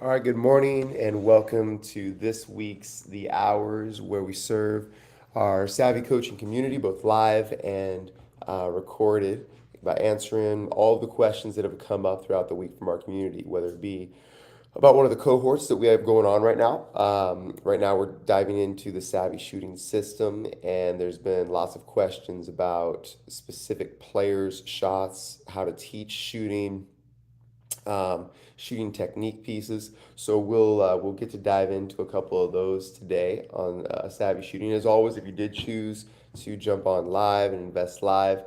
All right, good morning and welcome to this week's The Hours, where we serve our Savvy coaching community, both live and recorded, by answering all of the questions that have come up throughout the week from our community, whether it be about one of the cohorts that we have going on right now. Right now, we're diving into the Savvy shooting system, and there's been lots of questions about specific players' shots, how to teach shooting, shooting technique pieces. So we'll get to dive into a couple of those today on Savvy Shooting. As always, if you did choose to jump on live and invest live,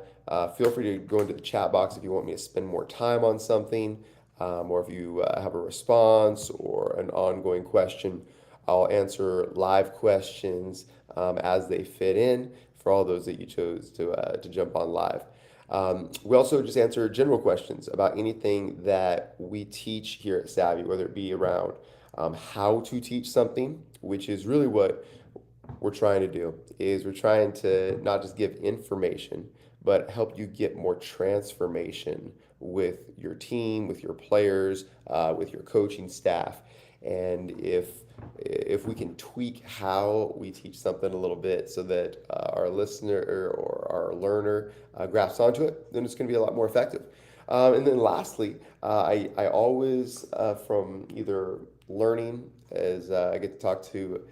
feel free to go into the chat box if you want me to spend more time on something, or if you have a response or an ongoing question. I'll answer live questions as they fit in for all those that you chose to jump on live. We also just answer general questions about anything that we teach here at Savvy, whether it be around how to teach something, which is really what we're trying to do, is we're trying to not just give information, but help you get more transformation with your team, with your players, with your coaching staff. And if we can tweak how we teach something a little bit so that our listener or our learner grasps onto it, then it's going to be a lot more effective. And then lastly, I always, from either learning, as I get to talk to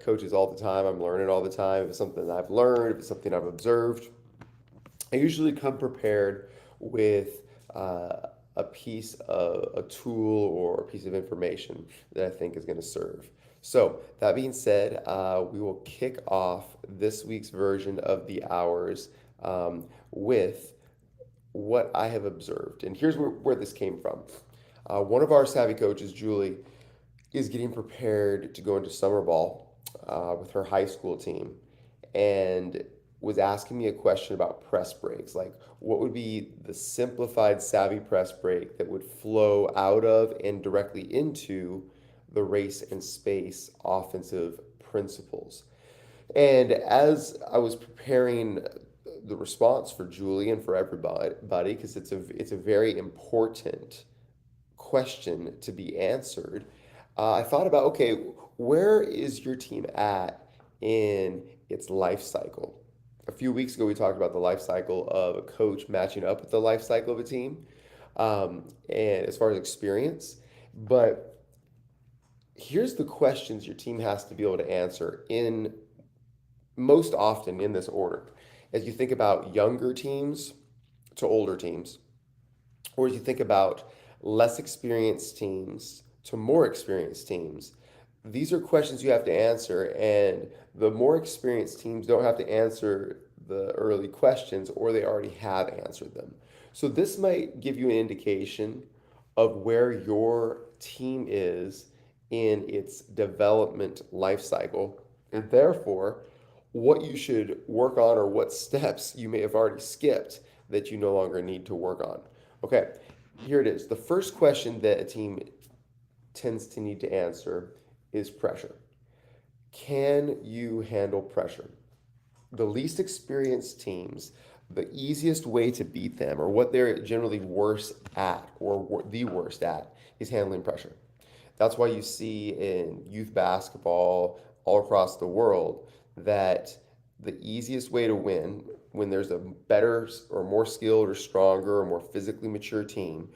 coaches all the time, I'm learning all the time. If it's something that I've learned, if it's something I've observed, I usually come prepared with a piece of a tool or a piece of information that I think is going to serve. So, that being said, we will kick off this week's version of the hours with what I have observed. And here's where this came from. One of our savvy coaches, Julie, is getting prepared to go into summer ball with her high school team, and was asking me a question about press breaks. Like, what would be the simplified savvy press break that would flow out of and directly into the race and space offensive principles? And as I was preparing the response for Julie and for everybody, because it's a very important question to be answered, I thought about, okay, where is your team at in its life cycle? A few weeks ago, we talked about the life cycle of a coach matching up with the life cycle of a team, and as far as experience. But here's the questions your team has to be able to answer in most often in this order. As you think about younger teams to older teams, or as you think about less experienced teams to more experienced teams, these are questions you have to answer, and the more experienced teams don't have to answer the early questions, or they already have answered them. So this might give you an indication of where your team is in its development life cycle, and therefore what you should work on or what steps you may have already skipped that you no longer need to work on. Okay, here it is. The first question that a team tends to need to answer is pressure. Can you handle pressure? The least experienced teams, the easiest way to beat them, or what they're generally worse at, or the worst at, is handling pressure. That's why you see in youth basketball all across the world that the easiest way to win, when there's a better or more skilled or stronger or more physically mature team,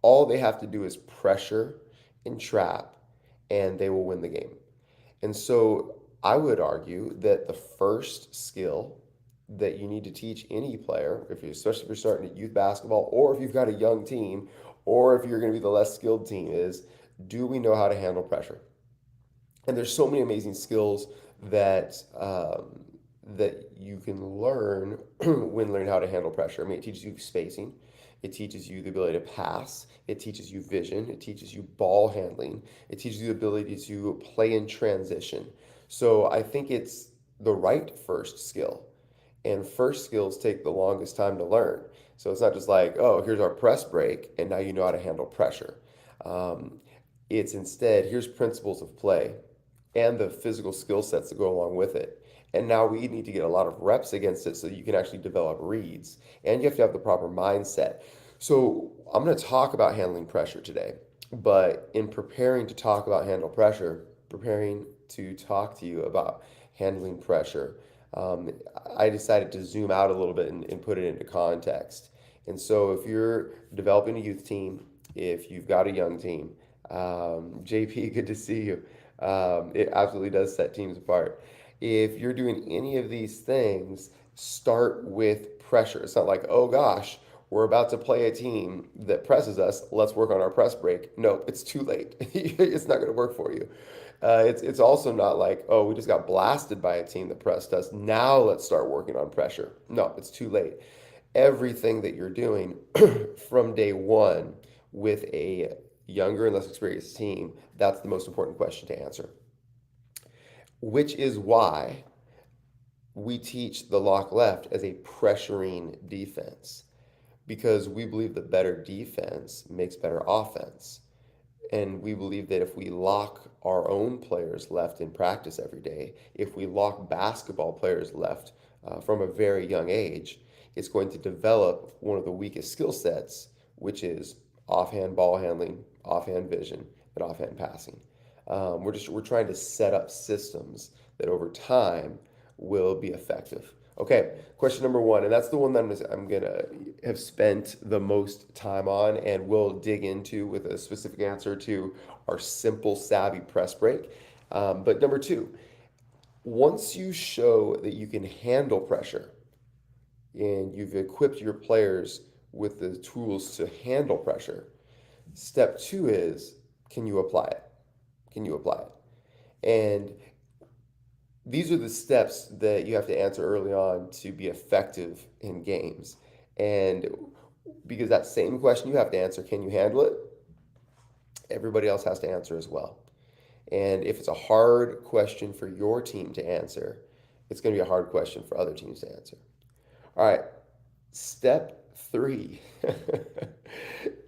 all they have to do is pressure and trap, and they will win the game. And so I would argue that the first skill that you need to teach any player, especially if you're starting at youth basketball, or if you've got a young team, or if you're going to be the less skilled team, is, do we know how to handle pressure? And there's so many amazing skills that you can learn when learning how to handle pressure. I mean, it teaches you spacing, it teaches you the ability to pass, it teaches you vision, it teaches you ball handling, it teaches you the ability to play in transition. So I think it's the right first skill. And first skills take the longest time to learn. So it's not just like, oh, here's our press break, and now you know how to handle pressure. Um, it's instead, here's principles of play and the physical skill sets that go along with it. And now we need to get a lot of reps against it so you can actually develop reads. And you have to have the proper mindset. So I'm going to talk about handling pressure today. But in preparing to talk about handle pressure, preparing to talk to you about handling pressure, um, I decided to zoom out a little bit and put it into context. And so, if you're developing a youth team, if you've got a young team, JP, good to see you. It absolutely does set teams apart. If you're doing any of these things, start with pressure. It's not like, oh gosh, we're about to play a team that presses us. Let's work on our press break. No, it's too late. It's not going to work for you. It's also not like, oh, we just got blasted by a team that pressed us. Now let's start working on pressure. No, it's too late. Everything that you're doing from day one with a younger and less experienced team, that's the most important question to answer. Which is why we teach the lock left as a pressuring defense, because we believe that better defense makes better offense. And we believe that if we lock our own players left in practice every day, if we lock basketball players left from a very young age, it's going to develop one of the weakest skill sets, which is offhand ball handling, offhand vision, and offhand passing. We're trying to set up systems that over time will be effective. Okay, question number one, and that's the one that I'm gonna have spent the most time on, and we'll dig into with a specific answer to our simple savvy press break. But number two, once you show that you can handle pressure and you've equipped your players with the tools to handle pressure, step two is, can you apply it? Can you apply it? And these are the steps that you have to answer early on to be effective in games. And because that same question you have to answer, can you handle it? Everybody else has to answer as well. And if it's a hard question for your team to answer, it's going to be a hard question for other teams to answer. All right, step three.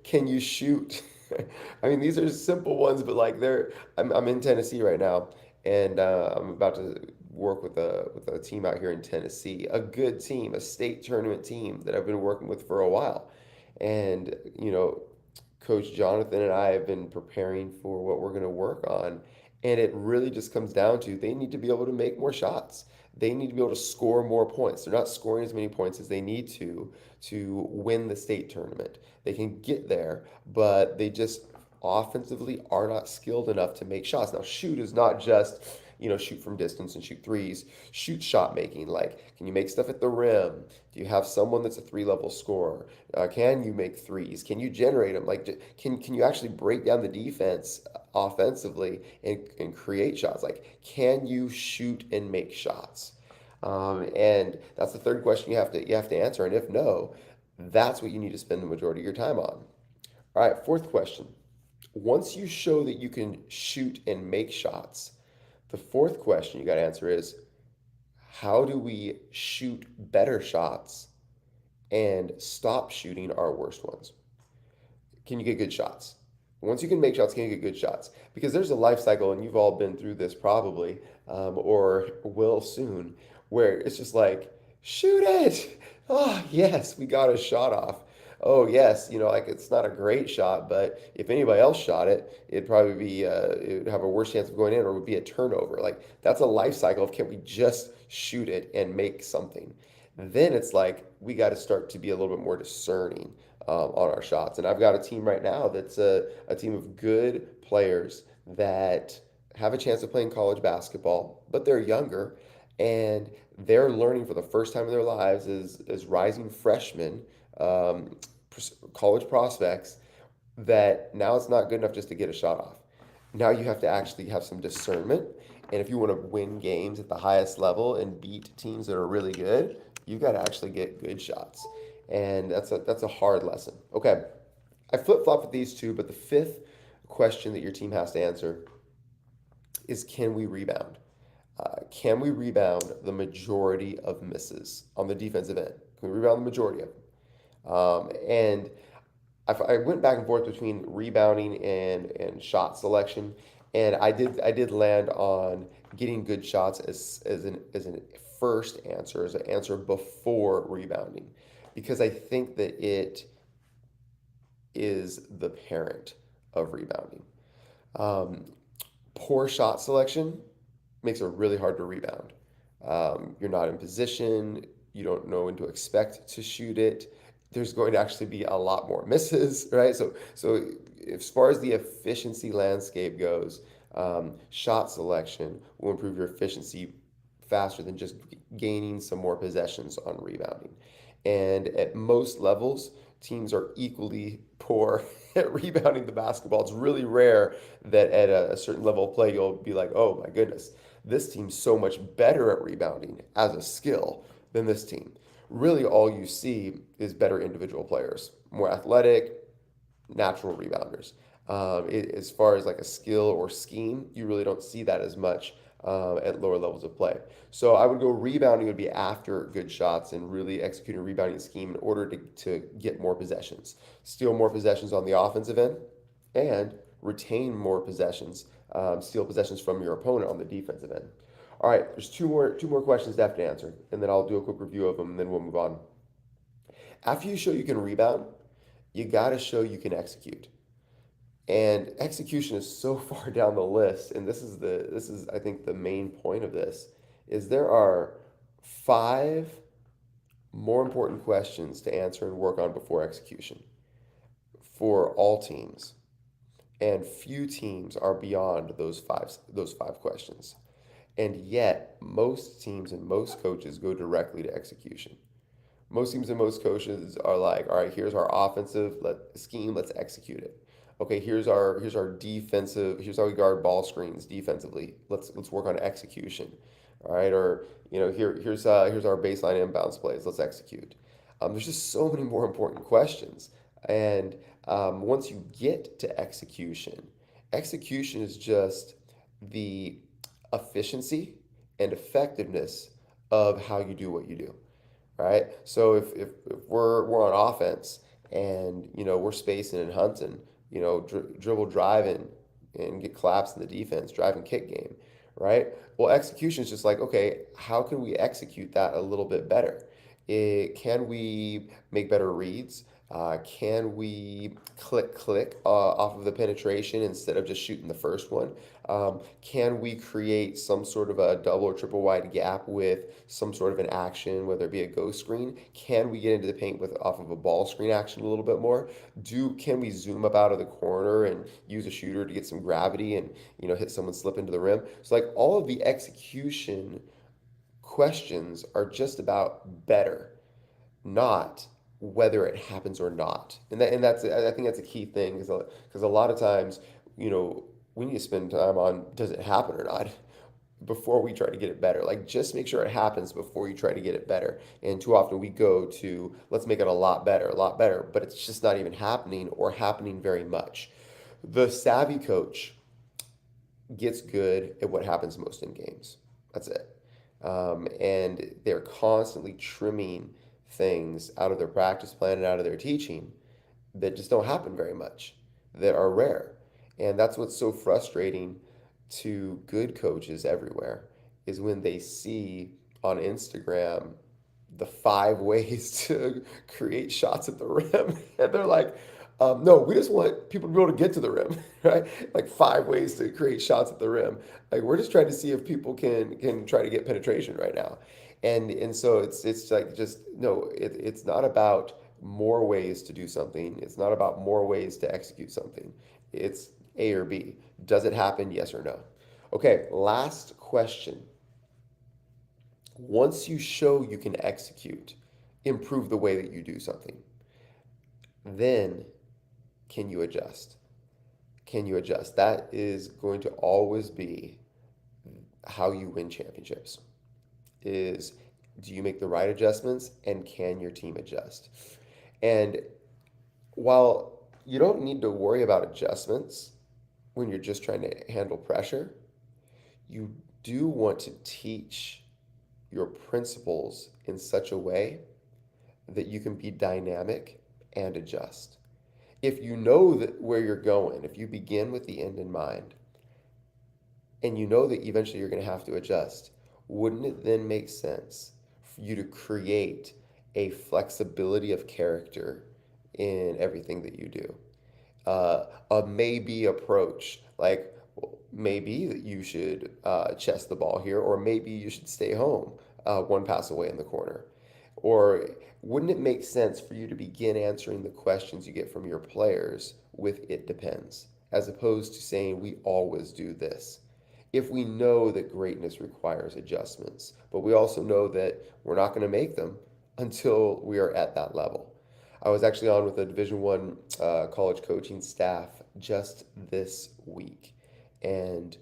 Can you shoot? I mean, these are simple ones, but like I'm in Tennessee right now, and I'm about to work with a team out here in Tennessee, a good team, a state tournament team that I've been working with for a while, and Coach Jonathan and I have been preparing for what we're going to work on, and it really just comes down to they need to be able to make more shots. They need to be able to score more points. They're not scoring as many points as they need to win the state tournament. They can get there, but they just offensively are not skilled enough to make shots. Now, shoot is not just, shoot from distance and shoot threes. Shoot shot making. Like, can you make stuff at the rim? Do you have someone that's a three-level scorer? Can you make threes? Can you generate them? Like, can you actually break down the defense offensively and create shots? Like, can you shoot and make shots? And that's the third question you have to answer. And if no, that's what you need to spend the majority of your time on. All right, fourth question. Once you show that you can shoot and make shots, the fourth question you got to answer is, how do we shoot better shots and stop shooting our worst ones? Can you get good shots? Once you can make shots, can you get good shots? Because there's a life cycle, and you've all been through this probably, or will soon, where it's just like, shoot it! Oh, yes, we got a shot off. Oh, yes, like it's not a great shot, but if anybody else shot it, it would have a worse chance of going in, or it would be a turnover. Like, that's a life cycle of, can we just shoot it and make something? Then it's like we got to start to be a little bit more discerning on our shots. And I've got a team right now that's a team of good players that have a chance of playing college basketball, but they're younger, and they're learning for the first time in their lives as rising freshmen, um, college prospects, that now it's not good enough just to get a shot off. Now you have to actually have some discernment. And if you want to win games at the highest level and beat teams that are really good, you've got to actually get good shots. And that's a hard lesson. Okay, I flip flop with these two, but the fifth question that your team has to answer is, can we rebound? Can we rebound the majority of misses on the defensive end? Can we rebound the majority of them? And I went back and forth between rebounding and shot selection, and I did land on getting good shots as an first answer, as an answer before rebounding, because I think that it is the parent of rebounding. Um, Poor shot selection makes it really hard to rebound. You're not in position. You don't know when to expect to shoot it. There's going to actually be a lot more misses, right? So as far as the efficiency landscape goes, shot selection will improve your efficiency faster than just gaining some more possessions on rebounding. And at most levels, teams are equally poor at rebounding the basketball. It's really rare that at a certain level of play, you'll be like, oh my goodness, this team's so much better at rebounding as a skill than this team. Really, all you see is better individual players, more athletic, natural rebounders. As far as like a skill or scheme, you really don't see that as much at lower levels of play. So I would go rebounding would be after good shots and really executing a rebounding scheme in order to get more possessions, steal more possessions on the offensive end, and retain more possessions, steal possessions from your opponent on the defensive end. All right, there's two more questions to have to answer, and then I'll do a quick review of them, and then we'll move on. After you show you can rebound, you got to show you can execute. And execution is so far down the list, and this is I think the main point of this is there are five more important questions to answer and work on before execution for all teams, and few teams are beyond those five questions. And yet, most teams and most coaches go directly to execution. Most teams and most coaches are like, all right, here's our offensive scheme, let's execute it. Okay, here's our defensive, here's how we guard ball screens defensively. Let's work on execution. All right, or here's our baseline inbounds plays. Let's execute. There's just so many more important questions, and once you get to execution, execution is just the efficiency and effectiveness of how you do what you do, right? So if we're on offense and we're spacing and hunting, dribble driving and get collapsed in the defense, drive and kick game, right? Well, execution is just like, okay, how can we execute that a little bit better? Can we make better reads? Can we click off of the penetration instead of just shooting the first one? Can we create some sort of a double or triple wide gap with some sort of an action, whether it be a ghost screen? Can we get into the paint with off of a ball screen action a little bit more? Can we zoom up out of the corner and use a shooter to get some gravity and hit someone slip into the rim? So like all of the execution questions are just about better, not whether it happens or not. And that's I think that's a key thing because a lot of times, we need to spend time on does it happen or not before we try to get it better. Like just make sure it happens before you try to get it better. And too often we go to let's make it a lot better, but it's just not even happening or happening very much. The savvy coach gets good at what happens most in games. That's it. And they're constantly trimming things out of their practice plan and out of their teaching that just don't happen very much, that are rare. And that's what's so frustrating to good coaches everywhere is when they see on Instagram the 5 ways to create shots at the rim. And they're like, no, we just want people to be able to get to the rim, right? Like 5 ways to create shots at the rim. Like we're just trying to see if people can try to get penetration right now. And so it's like just no, it's not about more ways to do something. It's not about more ways to execute something. It's A or B. Does it happen? Yes or no? Okay, last question. Once you show you can execute, improve the way that you do something, then can you adjust? Can you adjust? That is going to always be how you win championships. Is do you make the right adjustments and can your team adjust? And while you don't need to worry about adjustments when you're just trying to handle pressure, you do want to teach your principles in such a way that you can be dynamic and adjust. If you know that where you're going, if you begin with the end in mind, and you know that eventually you're going to have to adjust, wouldn't it then make sense for you to create a flexibility of character in everything that you do? a maybe approach, like well, maybe that you should chest the ball here, or maybe you should stay home, one pass away in the corner. Or wouldn't it make sense for you to begin answering the questions you get from your players with "it depends," as opposed to saying "we always do this"? If we know that greatness requires adjustments, but we also know that we're not going to make them until we are at that level. I was actually on with a Division I college coaching staff just this week, and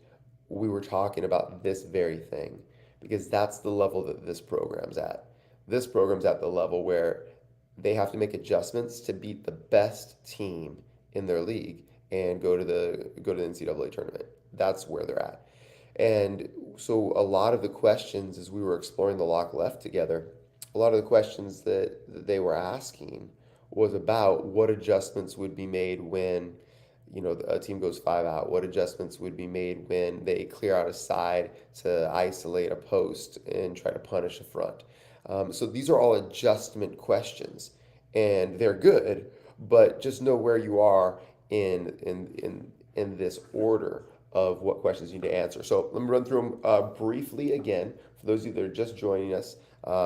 we were talking about this very thing because that's the level that this program's at. This program's at the level where they have to make adjustments to beat the best team in their league and go to the NCAA tournament. That's where they're at. And so a lot of the questions as we were exploring the lock left together, a lot of the questions that they were asking was about what adjustments would be made when a team goes five out, what adjustments would be made when they clear out a side to isolate a post and try to punish a front. So these are all adjustment questions, and they're good, but just know where you are in this order of what questions you need to answer. So let me run through them briefly again. For those of you that are just joining us,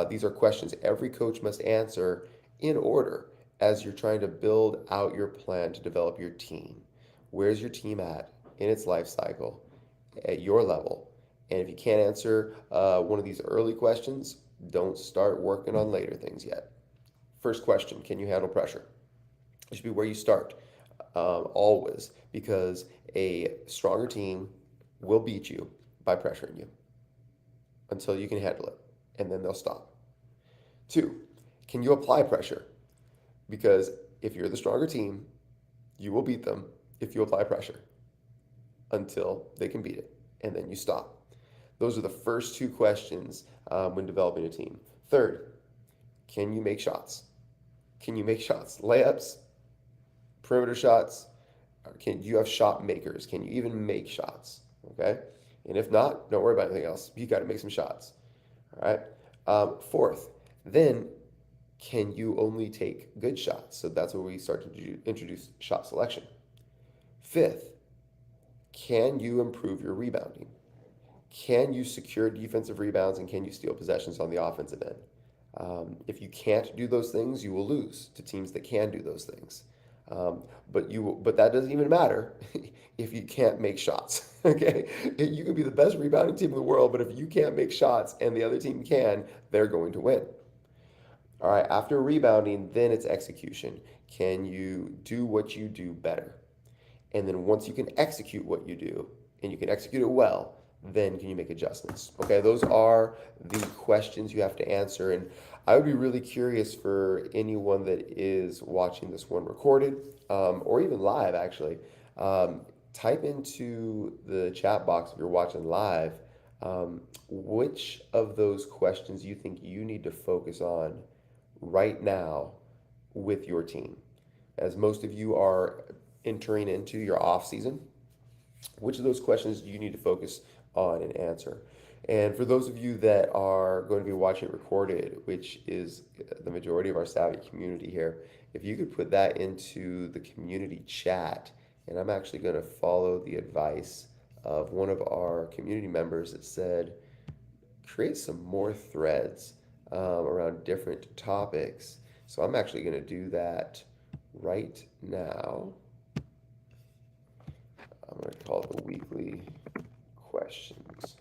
these are questions every coach must answer in order as you're trying to build out your plan to develop your team. Where's your team at in its life cycle at your level? And if you can't answer one of these early questions, don't start working on later things yet. First question, can you handle pressure? It should be where you start, always, because a stronger team will beat you by pressuring you until you can handle it, and then they'll stop. Two, can you apply pressure? Because if you're the stronger team, you will beat them if you apply pressure until they can beat it, and then you stop. Those are the first two questions when developing a team. Third, can you make shots? Can you make shots? Layups, perimeter shots. Do you have shot makers? Can you even make shots? Okay. And if not, don't worry about anything else. You got to make some shots. All right. Fourth, then can you only take good shots? So that's where we start to introduce shot selection. Fifth, can you improve your rebounding? Can you secure defensive rebounds and can you steal possessions on the offensive end? If you can't do those things, you will lose to teams that can do those things. But that doesn't even matter if you can't make shots. Okay, you can be the best rebounding team in the world, but if you can't make shots and the other team can, they're going to win. All right, after rebounding, then it's execution. Can you do what you do better? And then once you can execute what you do and you can execute it well, then can you make adjustments? Okay, those are the questions you have to answer. And I would be really curious for anyone that is watching this one recorded or even live, actually. Type into the chat box if you're watching live which of those questions you think you need to focus on right now with your team. As most of you are entering into your off season, which of those questions do you need to focus on and answer? And for those of you that are going to be watching it recorded, which is the majority of our Savvy community here, if you could put that into the community chat, and I'm actually going to follow the advice of one of our community members that said, create some more threads around different topics. So I'm actually going to do that right now. I'm going to call it the weekly questions.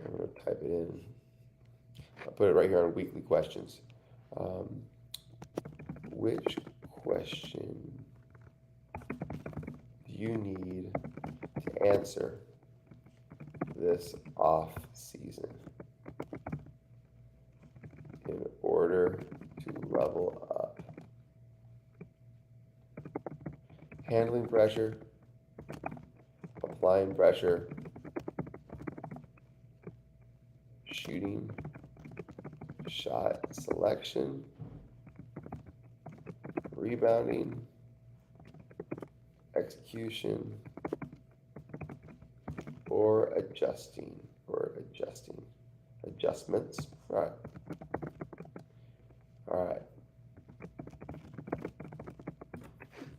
I'm going to type it in. I'll put it right here on weekly questions. Which question do you need to answer this off season in order to level up? Handling pressure, applying pressure, shooting, shot selection, rebounding, execution, or adjustments. All right.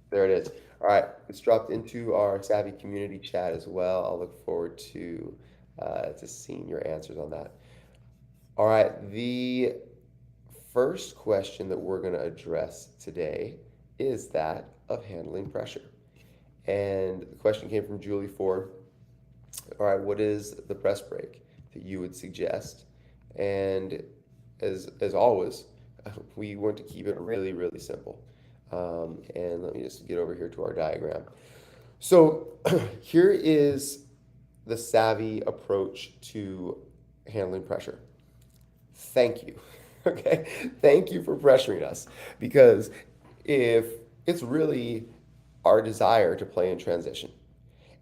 There it is. All right, it's dropped into our Savvy community chat as well. I'll look forward to seeing your answers on that. All right, the first question that we're going to address today is that of handling pressure. And the question came from Julie Ford. All right, what is the press break that you would suggest? And as always, we want to keep it really, really simple. And let me just get over here to our diagram. So here is the savvy approach to handling pressure. Thank you. Okay. Thank you for pressuring us because if it's really our desire to play in transition,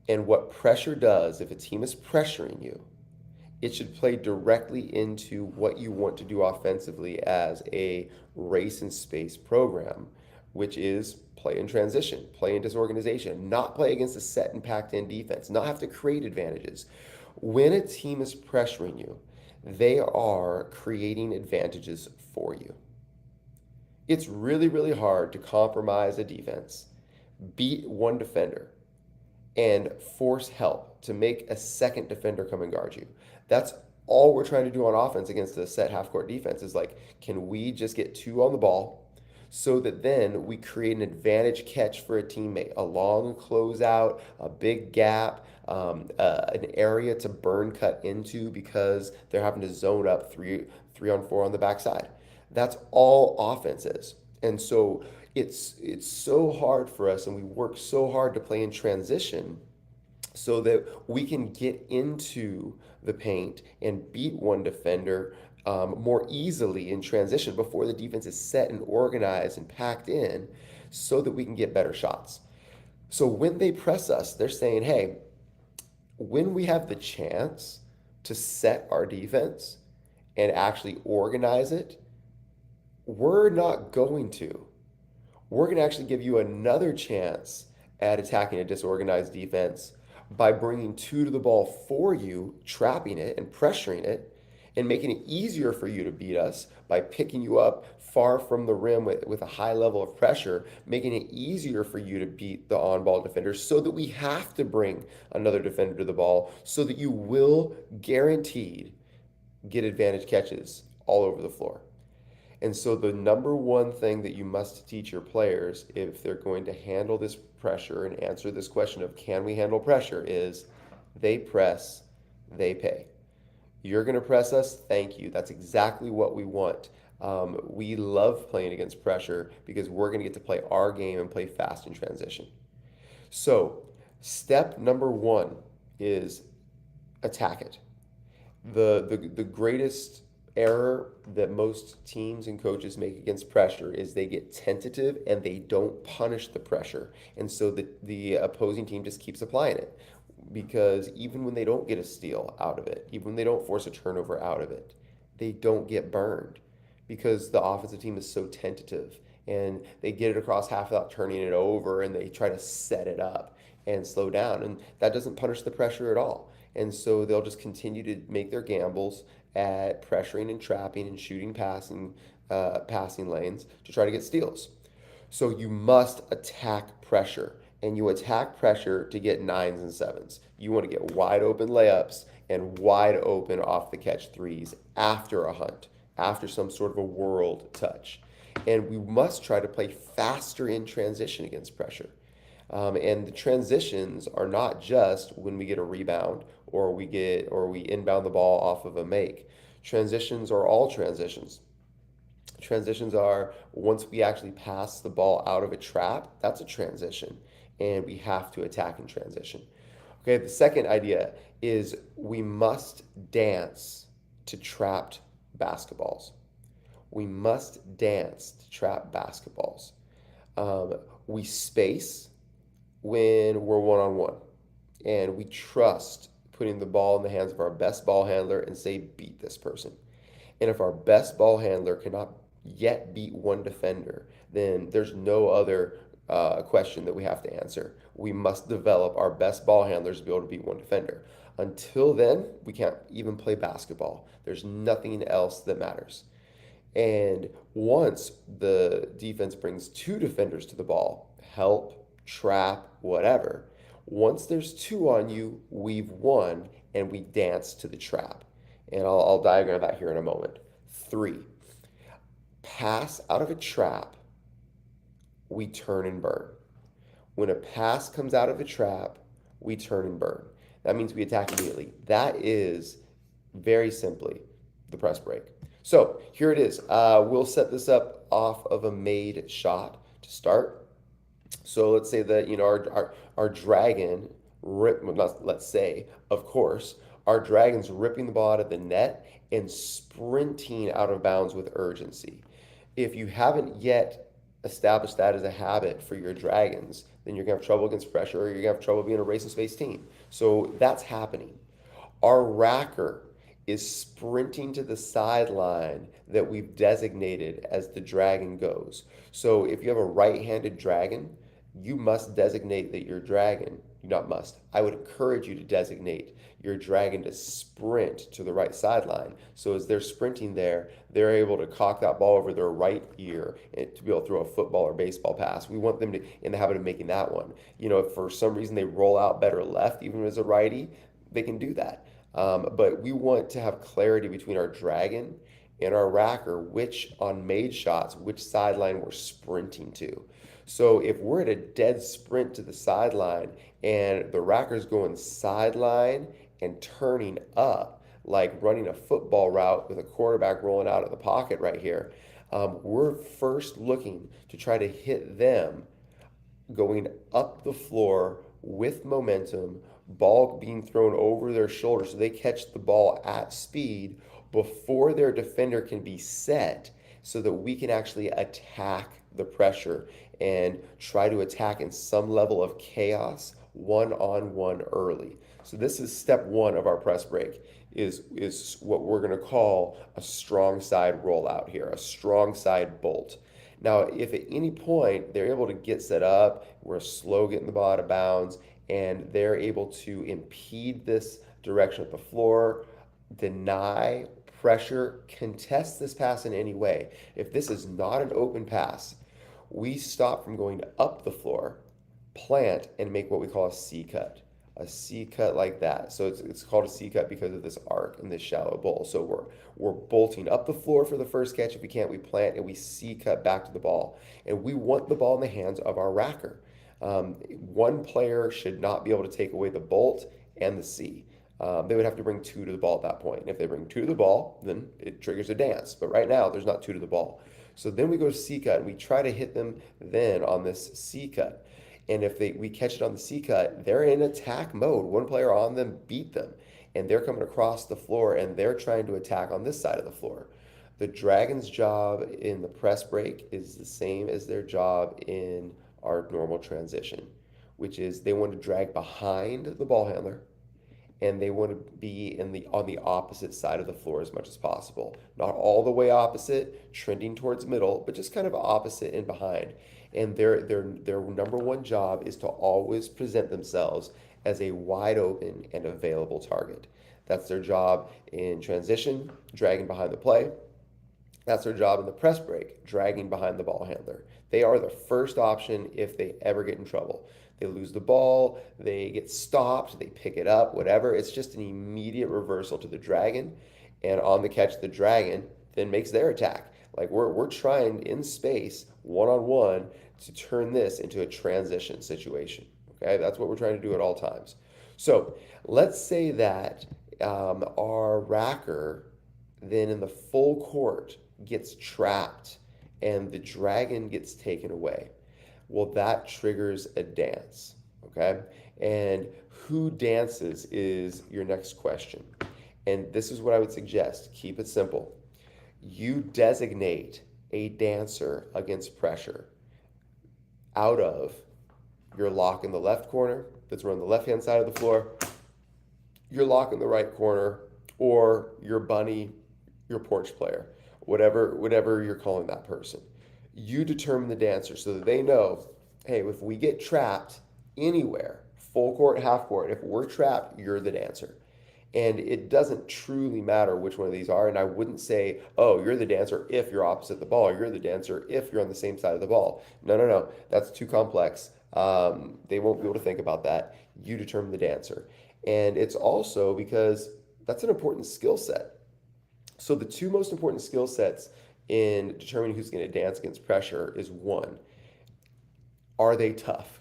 and what pressure does, if a team is pressuring you, it should play directly into what you want to do offensively as a race and space program, which is play in transition, play in disorganization, not play against a set and packed in defense, not have to create advantages. When a team is pressuring you, they are creating advantages for you. It's really, really hard to compromise a defense, beat one defender, and force help to make a second defender come and guard you. That's all we're trying to do on offense against a set half court defense is like, can we just get two on the ball so that then we create an advantage catch for a teammate, a long closeout, a big gap, an area to burn cut into because they're having to zone up three on four on the backside. That's all offense is. And so it's so hard for us and we work so hard to play in transition so that we can get into the paint and beat one defender more easily in transition before the defense is set and organized and packed in so that we can get better shots. So when they press us, they're saying, hey, when we have the chance to set our defense and actually organize it, we're not going to. We're going to actually give you another chance at attacking a disorganized defense by bringing two to the ball for you, trapping it and pressuring it, and making it easier for you to beat us by picking you up far from the rim with a high level of pressure, making it easier for you to beat the on-ball defenders so that we have to bring another defender to the ball so that you will guaranteed get advantage catches all over the floor. And so the number one thing that you must teach your players if they're going to handle this pressure and answer this question of can we handle pressure is they press, they pay. You're going to press us, thank you. That's exactly what we want. We love playing against pressure because we're going to get to play our game and play fast in transition. So step number one is attack it. The greatest error that most teams and coaches make against pressure is they get tentative and they don't punish the pressure. And so the opposing team just keeps applying it because even when they don't get a steal out of it, even when they don't force a turnover out of it, they don't get burned because the offensive team is so tentative and they get it across half without turning it over and they try to set it up and slow down. And that doesn't punish the pressure at all. And so they'll just continue to make their gambles at pressuring and trapping and shooting passing lanes to try to get steals. So you must attack pressure, and you attack pressure to get nines and sevens. You want to get wide open layups and wide open off the catch threes after a hunt, after some sort of a world touch. And we must try to play faster in transition against pressure. And the transitions are not just when we get a rebound or we inbound the ball off of a make. Transitions are all transitions. Transitions are once we actually pass the ball out of a trap, that's a transition, and we have to attack in transition. Okay, the second idea is we must dance to trapped basketballs. We must dance to trap basketballs. We space when we're one-on-one, and we trust putting the ball in the hands of our best ball handler and say, beat this person. And if our best ball handler cannot yet beat one defender, then there's no other question that we have to answer. We must develop our best ball handlers to be able to beat one defender. Until then, we can't even play basketball. There's nothing else that matters. And once the defense brings two defenders to the ball, help, trap, whatever. Once there's two on you, we've won and we dance to the trap. And I'll diagram that here in a moment. Three, pass out of a trap, we turn and burn. When a pass comes out of a trap, we turn and burn. That means we attack immediately. That is very simply the press break. So here it is. We'll set this up off of a made shot to start. So let's say that our dragon well, not let's say, of course, our dragon's ripping the ball out of the net and sprinting out of bounds with urgency. If you haven't yet established that as a habit for your dragons, then you're gonna have trouble against pressure, or you're gonna have trouble being a race and space team. So that's happening. Our racker is sprinting to the sideline that we've designated as the dragon goes. So if you have a right-handed dragon, you must designate that your dragon, not must, I would encourage you to designate your dragon to sprint to the right sideline. So as they're sprinting there, they're able to cock that ball over their right ear to be able to throw a football or baseball pass. We want them to in the habit of making that one. If for some reason they roll out better left, even as a righty, they can do that. But we want to have clarity between our dragon and our racker, which on made shots, which sideline we're sprinting to. So if we're at a dead sprint to the sideline and the racker's going sideline and turning up, like running a football route with a quarterback rolling out of the pocket right here, we're first looking to try to hit them going up the floor with momentum, ball being thrown over their shoulder so they catch the ball at speed before their defender can be set so that we can actually attack the pressure and try to attack in some level of chaos one-on-one early. So this is step one of our press break is what we're going to call a strong side rollout here, a strong side bolt. Now, if at any point they're able to get set up, we're slow getting the ball out of bounds, and they're able to impede this direction at the floor, deny pressure, contest this pass in any way. If this is not an open pass, we stop from going up the floor, plant, and make what we call a C cut. A C cut like that. So it's called a C cut because of this arc and this shallow bowl. So we're bolting up the floor for the first catch. If we can't, we plant and we C cut back to the ball. And we want the ball in the hands of our racker. One player should not be able to take away the bolt and the C. They would have to bring two to the ball at that point. And if they bring two to the ball, then it triggers a dance. But right now, there's not two to the ball. So then we go to C cut and we try to hit them then on this C cut. And if we catch it on the C cut, they're in attack mode. One player on them beat them. And they're coming across the floor and they're trying to attack on this side of the floor. The Dragon's job in the press break is the same as their job in our normal transition, which is they want to drag behind the ball handler and they want to be on the opposite side of the floor as much as possible. Not all the way opposite, trending towards middle, but just kind of opposite and behind. And their number one job is to always present themselves as a wide open and available target. That's their job in transition, dragging behind the play. That's their job in the press break, dragging behind the ball handler. They are the first option if they ever get in trouble. They lose the ball, they get stopped, they pick it up, whatever. It's just an immediate reversal to the dragon. And on the catch, the dragon then makes their attack. Like we're trying in space, one-on-one, to turn this into a transition situation. Okay, that's what we're trying to do at all times. So let's say that our racker then in the full court gets trapped and the dragon gets taken away. Well, that triggers a dance, okay? And who dances is your next question. And this is what I would suggest. Keep it simple. You designate a dancer against pressure out of your lock in the left corner that's on the left-hand side of the floor, your lock in the right corner, or your bunny, your porch player, whatever you're calling that person. You determine the dancer so that they know, hey, if we get trapped anywhere, full court, half court, if we're trapped, you're the dancer. And it doesn't truly matter which one of these are. And I wouldn't say, oh, you're the dancer if you're opposite the ball. You're the dancer if you're on the same side of the ball. No, no, no. That's too complex. They won't be able to think about that. You determine the dancer. And it's also because that's an important skill set. So the two most important skill sets in determining who's going to dance against pressure is one, are they tough?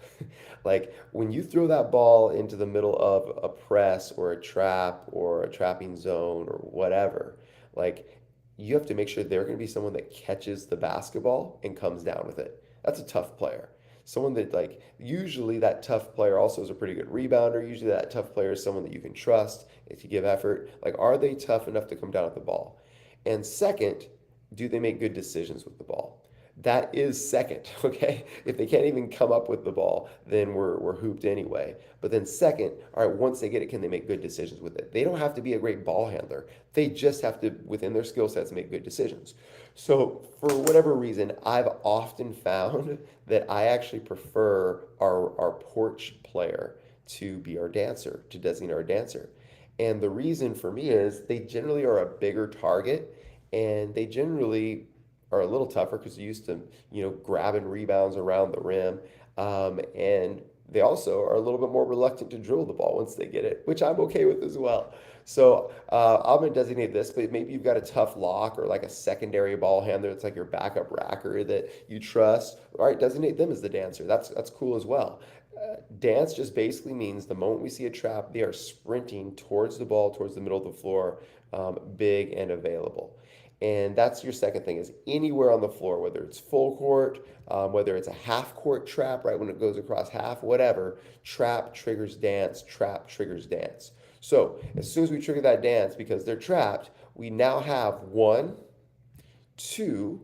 Like when you throw that ball into the middle of a press or a trap or a trapping zone or whatever, like you have to make sure they're going to be someone that catches the basketball and comes down with it. That's a tough player. Someone that like usually that tough player also is a pretty good rebounder. Usually that tough player is someone that you can trust if you give effort. Like are they tough enough to come down with the ball? And second, do they make good decisions with the ball? That is second, okay? If they can't even come up with the ball, then we're hooped anyway. But then second, all right, once they get it, can they make good decisions with it? They don't have to be a great ball handler. They just have to, within their skill sets, make good decisions. So for whatever reason, I've often found that I actually prefer our porch player to be our dancer, to designate our dancer. And the reason for me is they generally are a bigger target and they generally are a little tougher because they're used to, grabbing rebounds around the rim. And they also are a little bit more reluctant to dribble the ball once they get it, which I'm okay with as well. So I'm going to designate this, but maybe you've got a tough lock or like a secondary ball handler. It's like your backup racker that you trust. All right, designate them as the dancer. That's cool as well. Dance just basically means the moment we see a trap, they are sprinting towards the ball, towards the middle of the floor, big and available. And that's your second thing is anywhere on the floor, whether it's full court, whether it's a half court trap, right when it goes across half, whatever, trap triggers dance, trap triggers dance. So as soon as we trigger that dance because they're trapped, we now have one, two,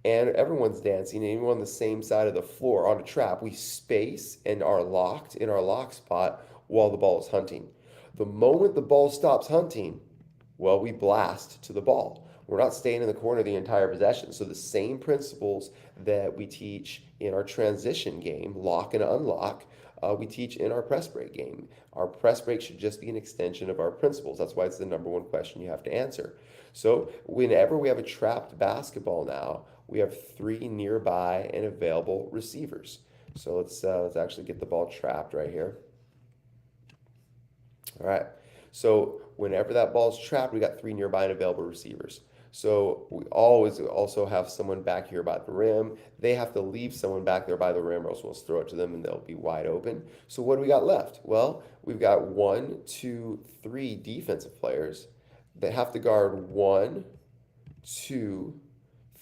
and everyone's dancing, and everyone on the same side of the floor on a trap. We space and are locked in our lock spot while the ball is hunting. The moment the ball stops hunting, well, we blast to the ball. We're not staying in the corner the entire possession. So the same principles that we teach in our transition game, lock and unlock, we teach in our press break game. Our press break should just be an extension of our principles. That's why it's the number one question you have to answer. So whenever we have a trapped basketball now, we have three nearby and available receivers. So let's actually get the ball trapped right here. All right. So whenever that ball's trapped, we got three nearby and available receivers. So we always also have someone back here by the rim. They have to leave someone back there by the rim, or else we'll throw it to them and they'll be wide open. So what do we got left? Well, we've got one, two, three defensive players that have to guard one, two,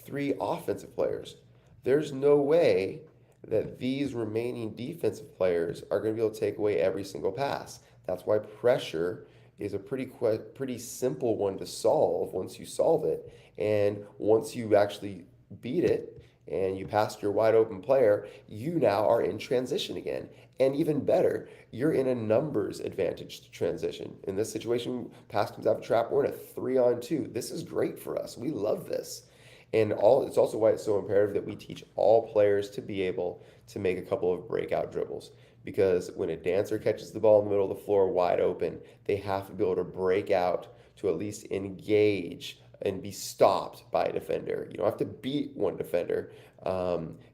three offensive players. There's no way that these remaining defensive players are going to be able to take away every single pass. That's why pressure is a pretty simple one to solve once you solve it. And once you actually beat it and you passed your wide open player, you now are in transition again. And even better, you're in a numbers advantage to transition. In this situation, pass comes out of a trap, we're in a 3-on-2. This is great for us. We love this. And it's also why it's so imperative that we teach all players to be able to make a couple of breakout dribbles. Because when a dancer catches the ball in the middle of the floor wide open, they have to be able to break out to at least engage and be stopped by a defender. You don't have to beat one defender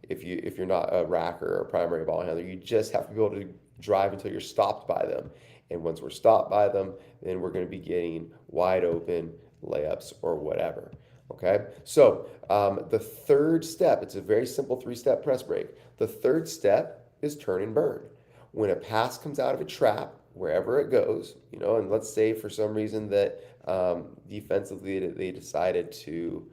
if you're not a racker or a primary ball handler. You just have to be able to drive until you're stopped by them. And once we're stopped by them, then we're going to be getting wide open layups or whatever. Okay, so the third step, it's a very simple three-step press break. The third step is turn and burn. When a pass comes out of a trap, wherever it goes, and let's say for some reason that defensively they decided to,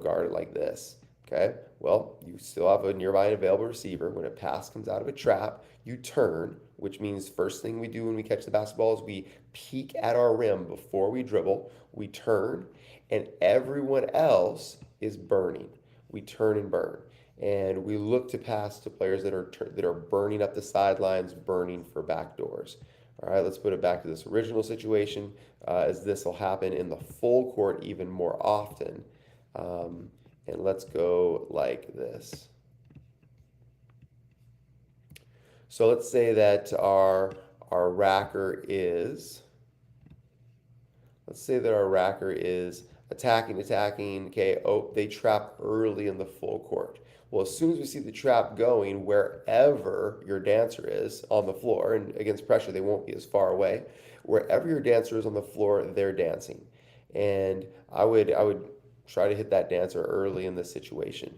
guard it like this. Okay, well, you still have a nearby and available receiver. When a pass comes out of a trap, you turn, which means first thing we do when we catch the basketball is we peek at our rim before we dribble. We turn, and everyone else is burning. We turn and burn, and we look to pass to players that are burning up the sidelines, burning for back doors. All right, let's put it back to this original situation, as this will happen in the full court even more often. And let's go like this. So let's say that our racker is let's say that our racker is attacking, okay, oh, they trap early in the full court. Well, as soon as we see the trap going, wherever your dancer is on the floor, and against pressure, they won't be as far away. Wherever your dancer is on the floor, they're dancing. And I would try to hit that dancer early in this situation.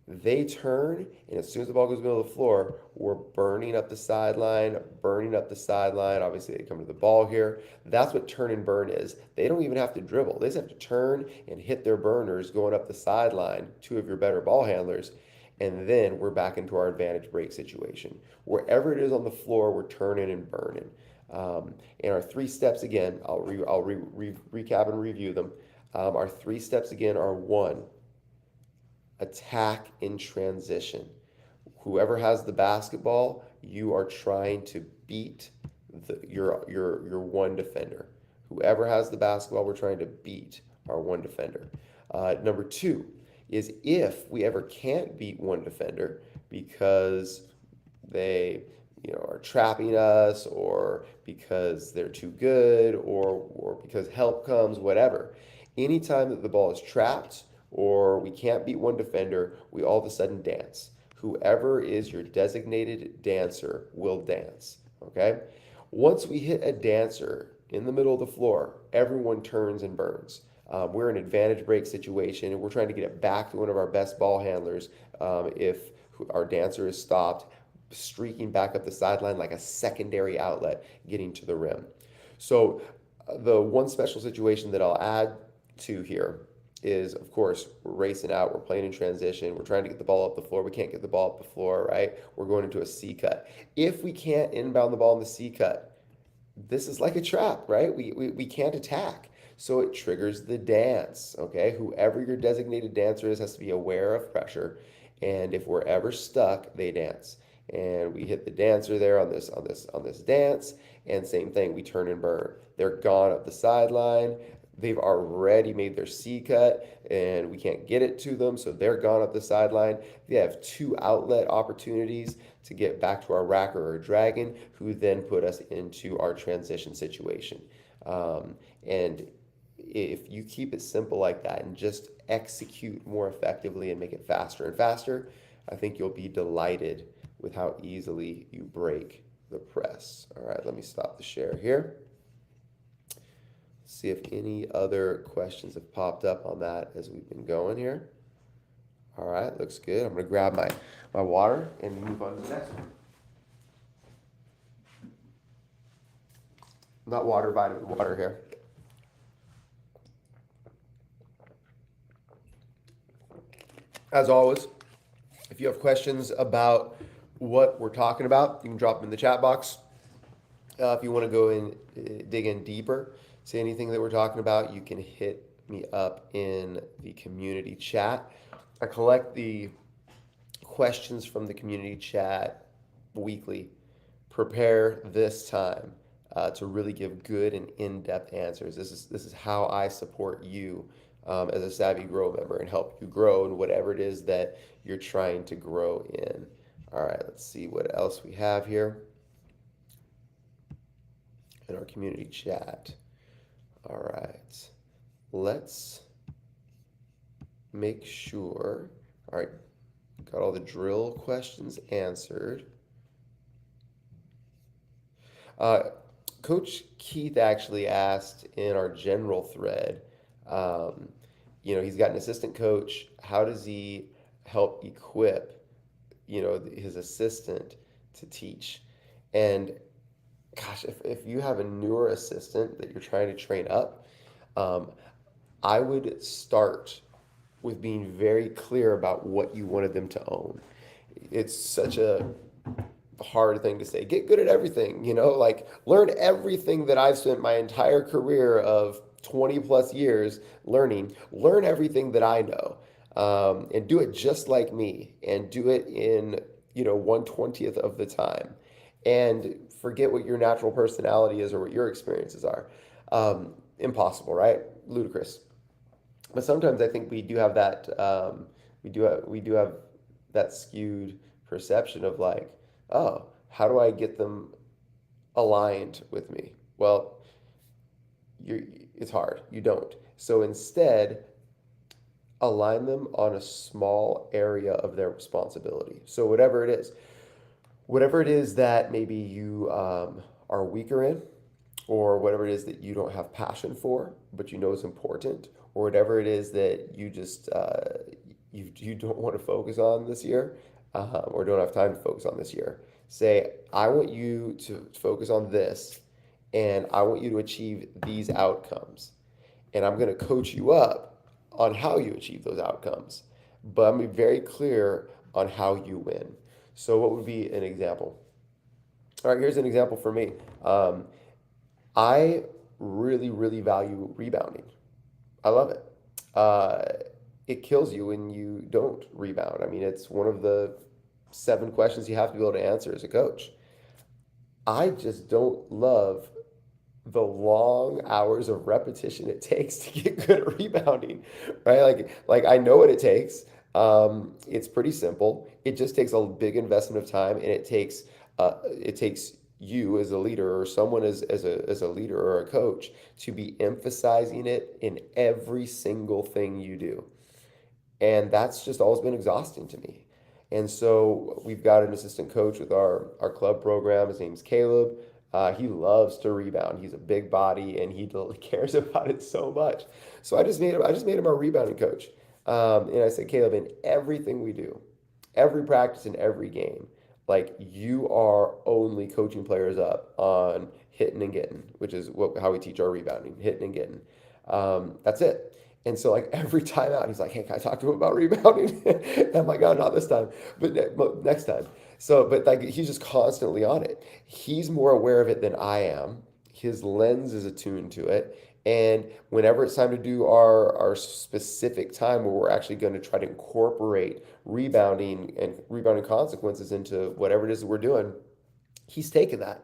They turn, and as soon as the ball goes in the middle of the floor, we're burning up the sideline, burning up the sideline. Obviously, they come to the ball here. That's what turn and burn is. They don't even have to dribble. They just have to turn and hit their burners going up the sideline, two of your better ball handlers, and then we're back into our advantage break situation. Wherever it is on the floor, we're turning and burning. And our three steps again, I'll recap and review them. Our three steps again are: one, attack in transition. Whoever has the basketball, you are trying to beat your one defender. Whoever has the basketball, we're trying to beat our one defender. Number two is, if we ever can't beat one defender because they are trapping us, or because they're too good, or because help comes, whatever. Anytime that the ball is trapped or we can't beat one defender, we all of a sudden dance. Whoever is your designated dancer will dance. Okay? Once we hit a dancer in the middle of the floor, everyone turns and burns. We're in an advantage break situation, and we're trying to get it back to one of our best ball handlers if our dancer is stopped, streaking back up the sideline like a secondary outlet, getting to the rim. So the one special situation that I'll add to here is, of course, we're racing out, we're playing in transition, we're trying to get the ball up the floor, we can't get the ball up the floor, right? We're going into a C cut. If we can't inbound the ball in the C cut, this is like a trap, right? We can't attack. So it triggers the dance, okay? Whoever your designated dancer is has to be aware of pressure, and if we're ever stuck, they dance. And we hit the dancer there on this dance, and same thing, we turn and burn. They're gone up the sideline. They've already made their C cut, and we can't get it to them, so they're gone up the sideline. They have two outlet opportunities to get back to our racker or dragon, who then put us into our transition situation. And if you keep it simple like that and just execute more effectively and make it faster and faster, I think you'll be delighted with how easily you break the press. All right, let me stop the share here. See if any other questions have popped up on that as we've been going here. All right, looks good. I'm going to grab my water and move on to the next one. Not water, vitamin water here. As always, if you have questions about what we're talking about, you can drop them in the chat box. If you want to go in, dig in deeper, say anything that we're talking about, you can hit me up in the community chat. I collect the questions from the community chat weekly. Prepare this time to really give good and in-depth answers. This is how I support you as a Savvy Grow member and help you grow in whatever it is that you're trying to grow in. All right, let's see what else we have here in our community chat. All right, let's make sure. All right, got all the drill questions answered. Coach Keith actually asked in our general thread, he's got an assistant coach. How does he help equip, his assistant to teach? And gosh, if you have a newer assistant that you're trying to train up, I would start with being very clear about what you wanted them to own. It's such a hard thing to say. Get good at everything, like learn everything that I've spent my entire career of 20 plus years learning. Learn everything that I know, and do it just like me, and do it in 1/20th of the time, and forget what your natural personality is or what your experiences are. Impossible, right? Ludicrous. But sometimes I think we do have that we do have that skewed perception of like, oh, how do I get them aligned with me? Well, It's hard. You don't. So instead, align them on a small area of their responsibility. So whatever it is that maybe you are weaker in, or whatever it is that you don't have passion for, but you know is important, or whatever it is that you just you don't want to focus on this year, or don't have time to focus on this year. Say, I want you to focus on this, and I want you to achieve these outcomes, and I'm going to coach you up on how you achieve those outcomes. But I'm going to be very clear on how you win. So, what would be an example? All right, here's an example for me. I really, really value rebounding. I love it. Uh, it kills you when you don't rebound. I mean, it's one of the 7 questions you have to be able to answer as a coach. I just don't love the long hours of repetition it takes to get good at rebounding, right? Like I know what it takes. It's pretty simple. It just takes a big investment of time, and it takes you as a leader, or someone as a leader or a coach, to be emphasizing it in every single thing you do. And that's just always been exhausting to me. And so we've got an assistant coach with our club program. His name's Caleb. He loves to rebound. He's a big body, and he cares about it so much. So I just made him our rebounding coach. And I said, Caleb, in everything we do, every practice and every game, like, you are only coaching players up on hitting and getting, which is how we teach our rebounding, hitting and getting. That's it. And so, like, every time out, he's like, "Hey, can I talk to him about rebounding?" And I'm like, "Oh, not this time, but next time." So, but like, he's just constantly on it. He's more aware of it than I am. His lens is attuned to it. And whenever it's time to do our specific time where we're actually going to try to incorporate rebounding and rebounding consequences into whatever it is that we're doing, he's taken that,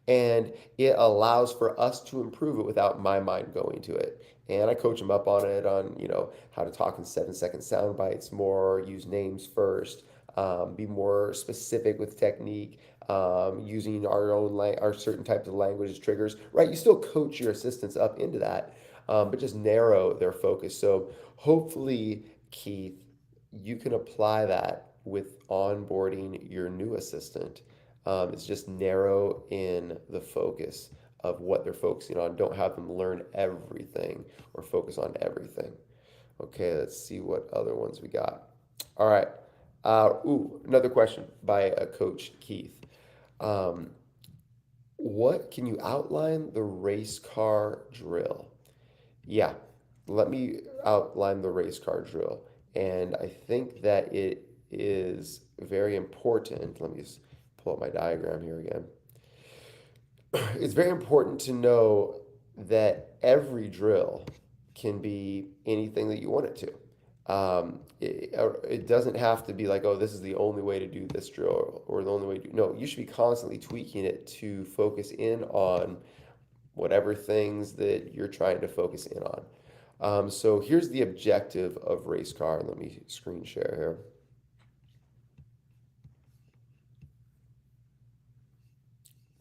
and it allows for us to improve it without my mind going to it. And I coach him up on it, on how to talk in 7-second sound bites more, use names first, be more specific with technique, using our certain types of language as triggers, right? You still coach your assistants up into that, but just narrow their focus. So hopefully, Keith, you can apply that with onboarding your new assistant. It's just narrow in the focus of what they're focusing on. Don't have them learn everything or focus on everything. Okay, let's see what other ones we got. All right. Another question by Coach Keith. Um, what can you outline the race car drill? Yeah, let me outline the race car drill. And I think that it is very important. Let me just pull up my diagram here again. It's very important to know that every drill can be anything that you want it to. It doesn't have to be like, oh, this is the only way to do this drill, or the only way to do. No, you should be constantly tweaking it to focus in on whatever things that you're trying to focus in on. So here's the objective of race car. Let me screen share here.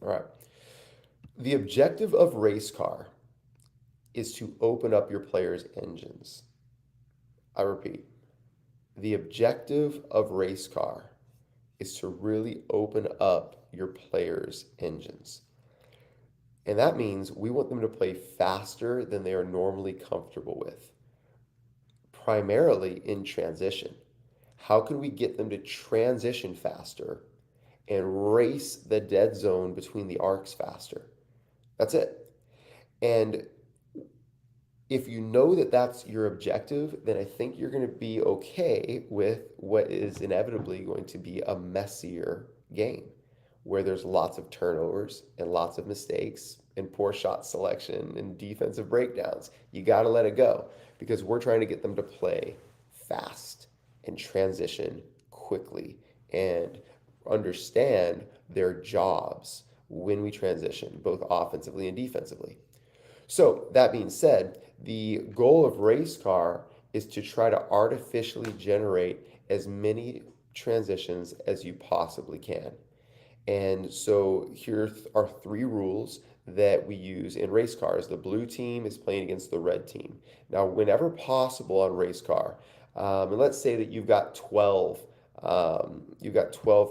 All right. The objective of race car is to open up your players' engines. I repeat, the objective of race car is to really open up your players' engines. And that means we want them to play faster than they are normally comfortable with, primarily in transition. How can we get them to transition faster and race the dead zone between the arcs faster? That's it. And if you know that that's your objective, then I think you're going to be okay with what is inevitably going to be a messier game, where there's lots of turnovers and lots of mistakes and poor shot selection and defensive breakdowns. You got to let it go, because we're trying to get them to play fast and transition quickly and understand their jobs when we transition, both offensively and defensively. So, that being said, the goal of race car is to try to artificially generate as many transitions as you possibly can. And so here are 3 rules that we use in race cars. The blue team is playing against the red team. Now, whenever possible on race car, and let's say that you've got 12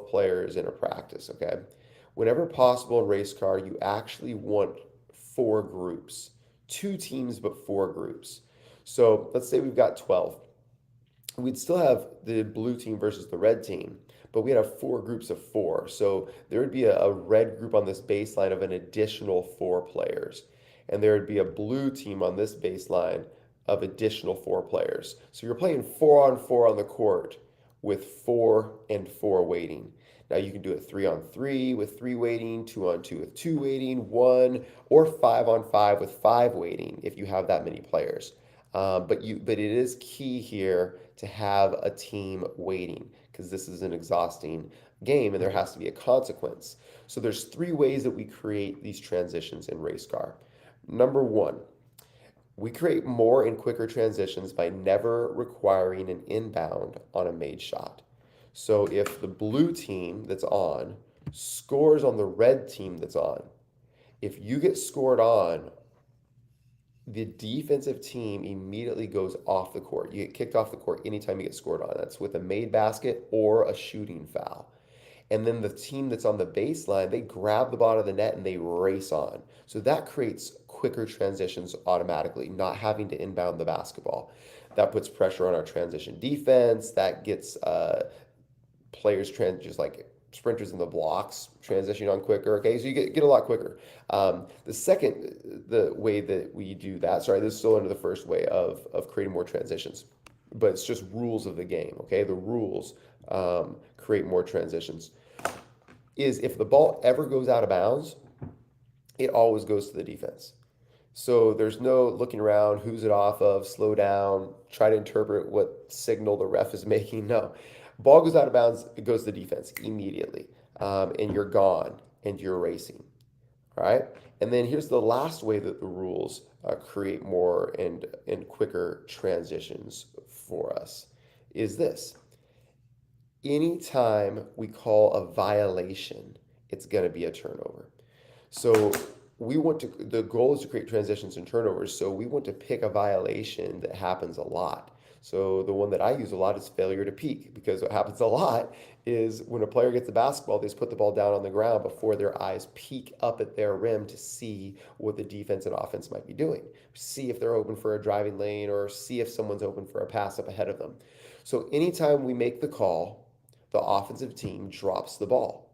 players in a practice, okay? Whenever possible in race car, you actually want four groups, two teams, but four groups. So let's say we've got 12. We'd still have the blue team versus the red team, but we'd have four groups of four. So there would be a red group on this baseline of an additional four players, and there would be a blue team on this baseline of additional four players. So you're playing 4-on-4 on the court with 4-and-4 waiting. Now you can do it 3-on-3 with three waiting, 2-on-2 with two waiting, one, or 5-on-5 with five waiting if you have that many players. But it is key here to have a team waiting because this is an exhausting game and there has to be a consequence. So there's three ways that we create these transitions in race car. Number one, we create more and quicker transitions by never requiring an inbound on a made shot. So if the blue team that's on scores on the red team that's on, if you get scored on, the defensive team immediately goes off the court. You get kicked off the court anytime you get scored on. That's with a made basket or a shooting foul. And then the team that's on the baseline, they grab the bottom of the net and they race on. So that creates quicker transitions automatically, not having to inbound the basketball. That puts pressure on our transition defense. That gets players just like sprinters in the blocks transition on quicker. Okay, so you get a lot quicker. The way that we do that, sorry, this is still under the first way of creating more transitions, but it's just rules of the game. Okay, the rules create more transitions. Is if the ball ever goes out of bounds, it always goes to the defense. So there's no looking around, who's it off of, slow down, try to interpret what signal the ref is making. No, ball goes out of bounds, it goes to the defense immediately, and you're gone and you're racing. All right. And then here's the last way that the rules create more and quicker transitions for us is this. Anytime we call a violation, it's going to be a turnover. So the goal is to create transitions and turnovers. So we want to pick a violation that happens a lot. So the one that I use a lot is failure to peek, because what happens a lot is when a player gets the basketball, they just put the ball down on the ground before their eyes peek up at their rim to see what the defense and offense might be doing. See if they're open for a driving lane or see if someone's open for a pass up ahead of them. So anytime we make the call, the offensive team drops the ball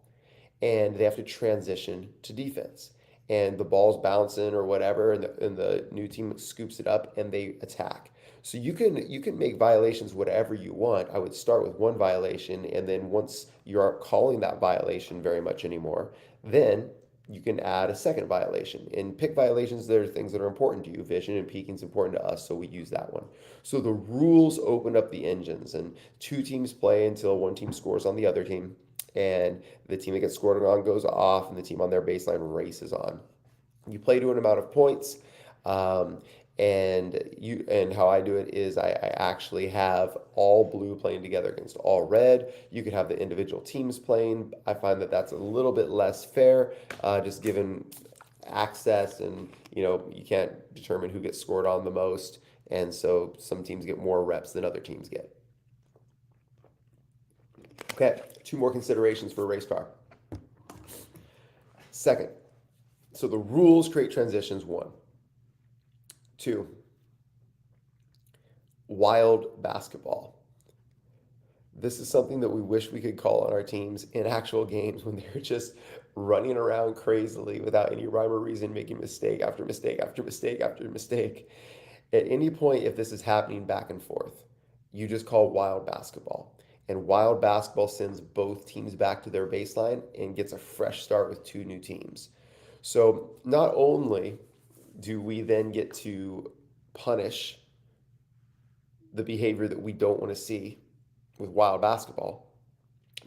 and they have to transition to defense. And the ball's bouncing or whatever, and the new team scoops it up and they attack. So you can make violations whatever you want. I would start with one violation, and then once you aren't calling that violation very much anymore, then you can add a second violation. And pick violations that are things that are important to you. Vision and peeking is important to us, so we use that one. So the rules open up the engines, and two teams play until one team scores on the other team, and the team that gets scored on goes off, and the team on their baseline races on. You play to an amount of points, um, and how I do it is I actually have all blue playing together against all red. You could have the individual teams playing. I find that that's a little bit less fair, just given access, and you can't determine who gets scored on the most, and so some teams get more reps than other teams get. Okay, two more considerations for a race car. Second, so the rules create transitions, one. Two, wild basketball. This is something that we wish we could call on our teams in actual games when they're just running around crazily without any rhyme or reason, making mistake after mistake after mistake after mistake. At any point, if this is happening back and forth, you just call wild basketball. And wild basketball sends both teams back to their baseline and gets a fresh start with two new teams. So not only do we then get to punish the behavior that we don't want to see with wild basketball,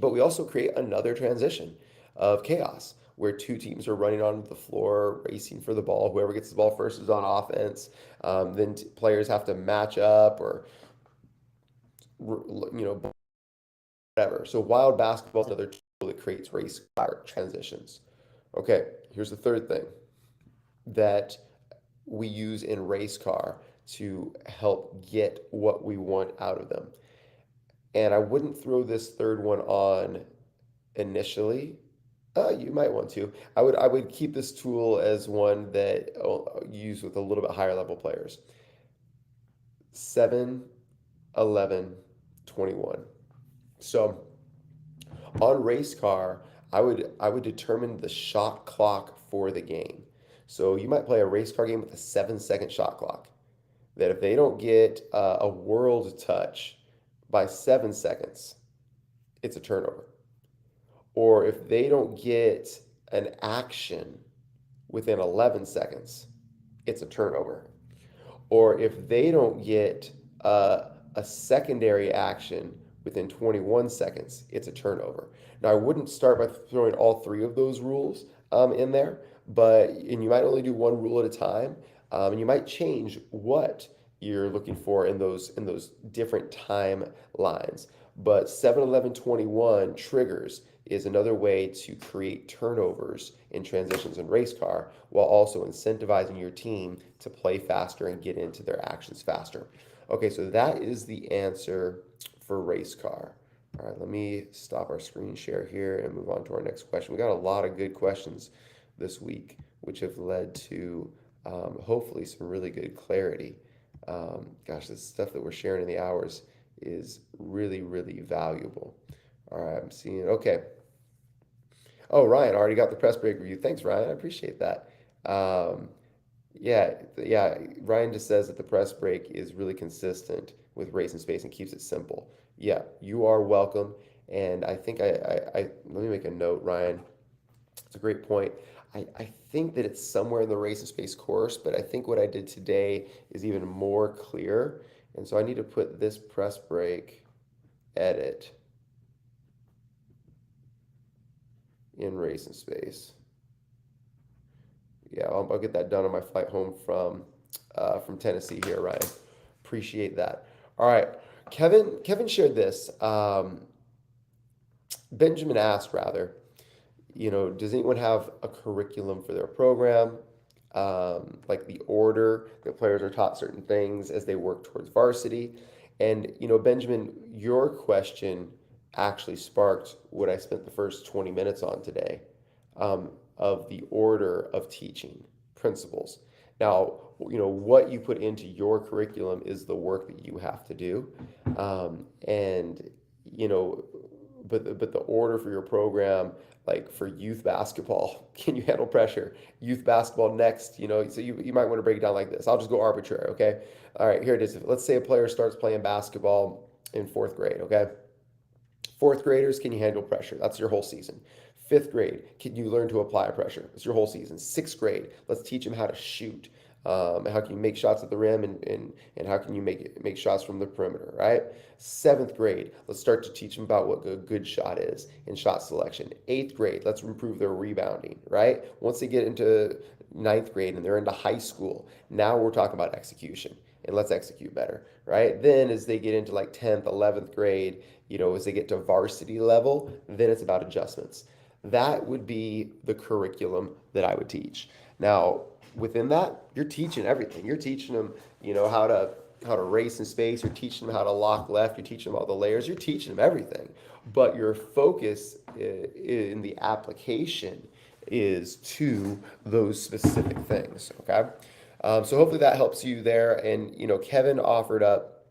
but we also create another transition of chaos where two teams are running on the floor, racing for the ball. Whoever gets the ball first is on offense. Then players have to match up or, whatever. So wild basketball is another tool that creates race transitions. Okay, here's the third thing. that we use in race car to help get what we want out of them. And I wouldn't throw this third one on initially. You might want to. I would keep this tool as one that use with a little bit higher level players. 7, 11, 21. So on race car, I would determine the shot clock for the game. So you might play a race car game with a 7-second shot clock. That if they don't get a world touch by 7 seconds, it's a turnover. Or if they don't get an action within 11 seconds, it's a turnover. Or if they don't get a secondary action within 21 seconds, it's a turnover. Now, I wouldn't start by throwing all three of those rules in there, and you might only do one rule at a time, and you might change what you're looking for in those different timelines. But 7-11-21 triggers is another way to create turnovers in transitions in race car while also incentivizing your team to play faster and get into their actions faster. Okay, so that is the answer for race car. All right, let me stop our screen share here and move on to our next question. We got a lot of good questions this week, which have led to hopefully some really good clarity. Gosh, this stuff that we're sharing in the hours is really, really valuable. All right, I'm seeing, okay. Oh, Ryan already got the press break review. Thanks, Ryan. I appreciate that. Yeah. Ryan just says that the press break is really consistent with race and space and keeps it simple. Yeah, you are welcome. And I think let me make a note, Ryan. It's a great point. I think that it's somewhere in the race and space course, but I think what I did today is even more clear. And so I need to put this press break edit in race and space. Yeah, I'll get that done on my flight home from Tennessee here, Ryan. Appreciate that. All right, Kevin shared this. Benjamin asked rather, does anyone have a curriculum for their program? Like the order that players are taught certain things as they work towards varsity. And, Benjamin, your question actually sparked what I spent the first 20 minutes on today, of the order of teaching principles. Now, what you put into your curriculum is the work that you have to do. And, you know, but the order for your program, like for youth basketball, can you handle pressure? Youth basketball next, so you might want to break it down like this. I'll just go arbitrary, okay? All right, here it is. Let's say a player starts playing basketball in fourth grade, okay? Fourth graders, can you handle pressure? That's your whole season. Fifth grade, can you learn to apply pressure? It's your whole season. Sixth grade, let's teach them how to shoot. How can you make shots at the rim, and how can you make shots from the perimeter, right? Seventh grade, let's start to teach them about what a good shot is in shot selection. Eighth grade, let's improve their rebounding, right? Once they get into ninth grade and they're into high school, now we're talking about execution, and let's execute better, right? Then as they get into like 10th, 11th grade, as they get to varsity level, then it's about adjustments. That would be the curriculum that I would teach. Now, within that, you're teaching everything. You're teaching them, how to race in space. You're teaching them how to lock left. You're teaching them all the layers. You're teaching them everything. But your focus in the application is to those specific things. Okay. So hopefully that helps you there. And Kevin offered up.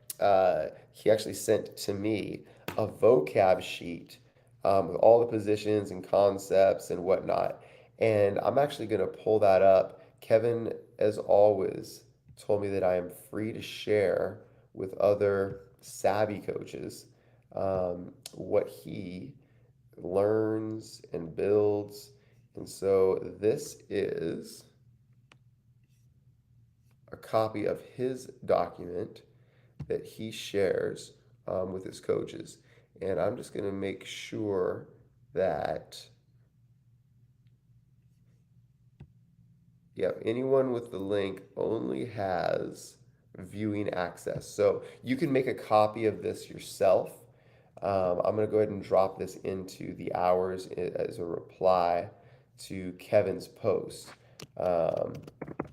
He actually sent to me a vocab sheet with all the positions and concepts and whatnot. And I'm actually going to pull that up. Kevin, as always, told me that I am free to share with other savvy coaches what he learns and builds. And so this is a copy of his document that he shares with his coaches. And I'm just going to make sure that, yeah, anyone with the link only has viewing access. So you can make a copy of this yourself. I'm going to go ahead and drop this into the hours as a reply to Kevin's post. Um,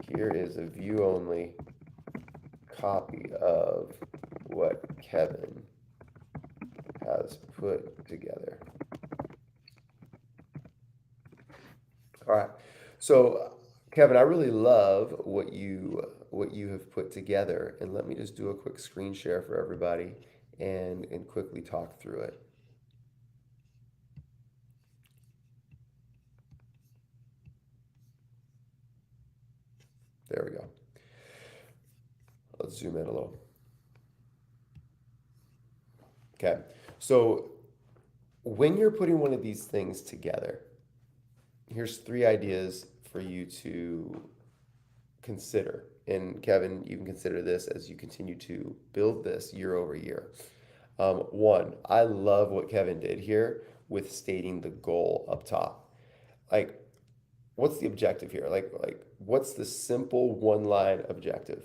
Here is a view-only copy of what Kevin has put together. All right. So, Kevin, I really love what you have put together, and let me just do a quick screen share for everybody and quickly talk through it. There we go. Let's zoom in a little. Okay. So, when you're putting one of these things together, here's three ideas for you to consider. And Kevin, you can consider this as you continue to build this year over year. One, I love what Kevin did here with stating the goal up top. Like, what's the objective here? Like what's the simple one line objective?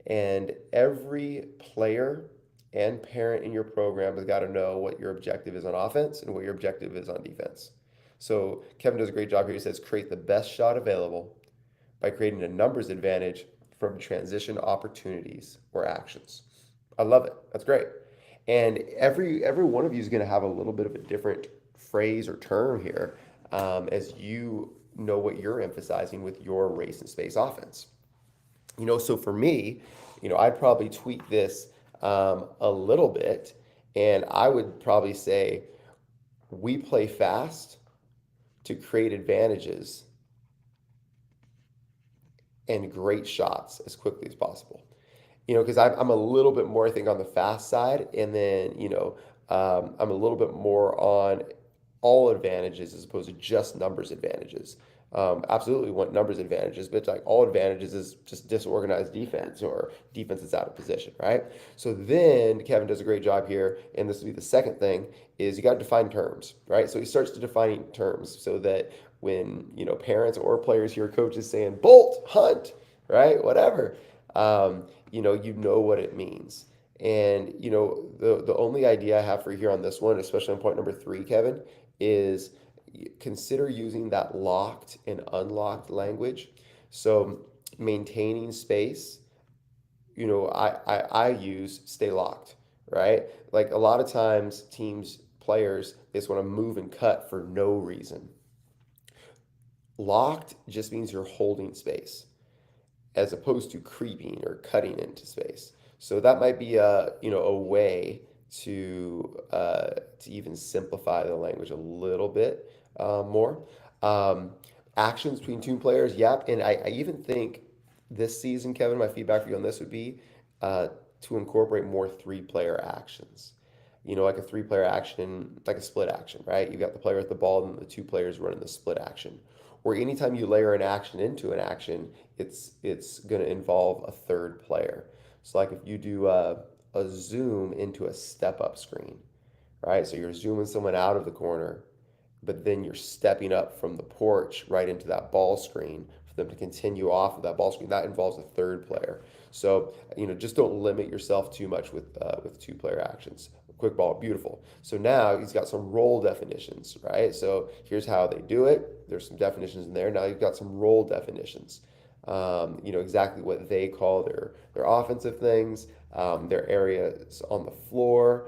And every player and parent in your program has got to know what your objective is on offense and what your objective is on defense. So Kevin does a great job here. He says create the best shot available by creating a numbers advantage from transition opportunities or actions. I love it. That's great. And every one of you is going to have a little bit of a different phrase or term here, as you know what you're emphasizing with your race and space offense. So for me, I'd probably tweak this a little bit, and I would probably say we play fast to create advantages and great shots as quickly as possible. Because I'm a little bit more, I think, on the fast side, and then I'm a little bit more on all advantages as opposed to just numbers advantages. Absolutely want numbers advantages, but it's like all advantages is just disorganized defense or defense is out of position, right? So then Kevin does a great job here, and this will be the second thing is you got to define terms, right? So he starts to define terms so that when parents or players hear coaches saying bolt, hunt, right, whatever, you know what it means. And the only idea I have for you here on this one, especially on point number three, Kevin, is consider using that locked and unlocked language. So maintaining space, I use stay locked, right? Like a lot of times teams, players, they just want to move and cut for no reason. Locked just means you're holding space as opposed to creeping or cutting into space. So that might be a way to even simplify the language a little bit more. Um, Actions between two players, yep. And I even think this season, Kevin, my feedback for you on this would be uh, to incorporate more three-player actions. Like a three-player action, like a split action, right? You've got the player with the ball and the two players running the split action. Or anytime you layer an action into an action, it's going to involve a third player. So like if you do a zoom into a step-up screen, right? So you're zooming someone out of the corner, but then you're stepping up from the porch right into that ball screen for them to continue off of that ball screen. That involves a third player. So just don't limit yourself too much with two-player actions. Quick ball, beautiful. So now he's got some role definitions, right? So here's how they do it. There's some definitions in there. Now you've got some role definitions. Exactly what they call their offensive things, their areas on the floor,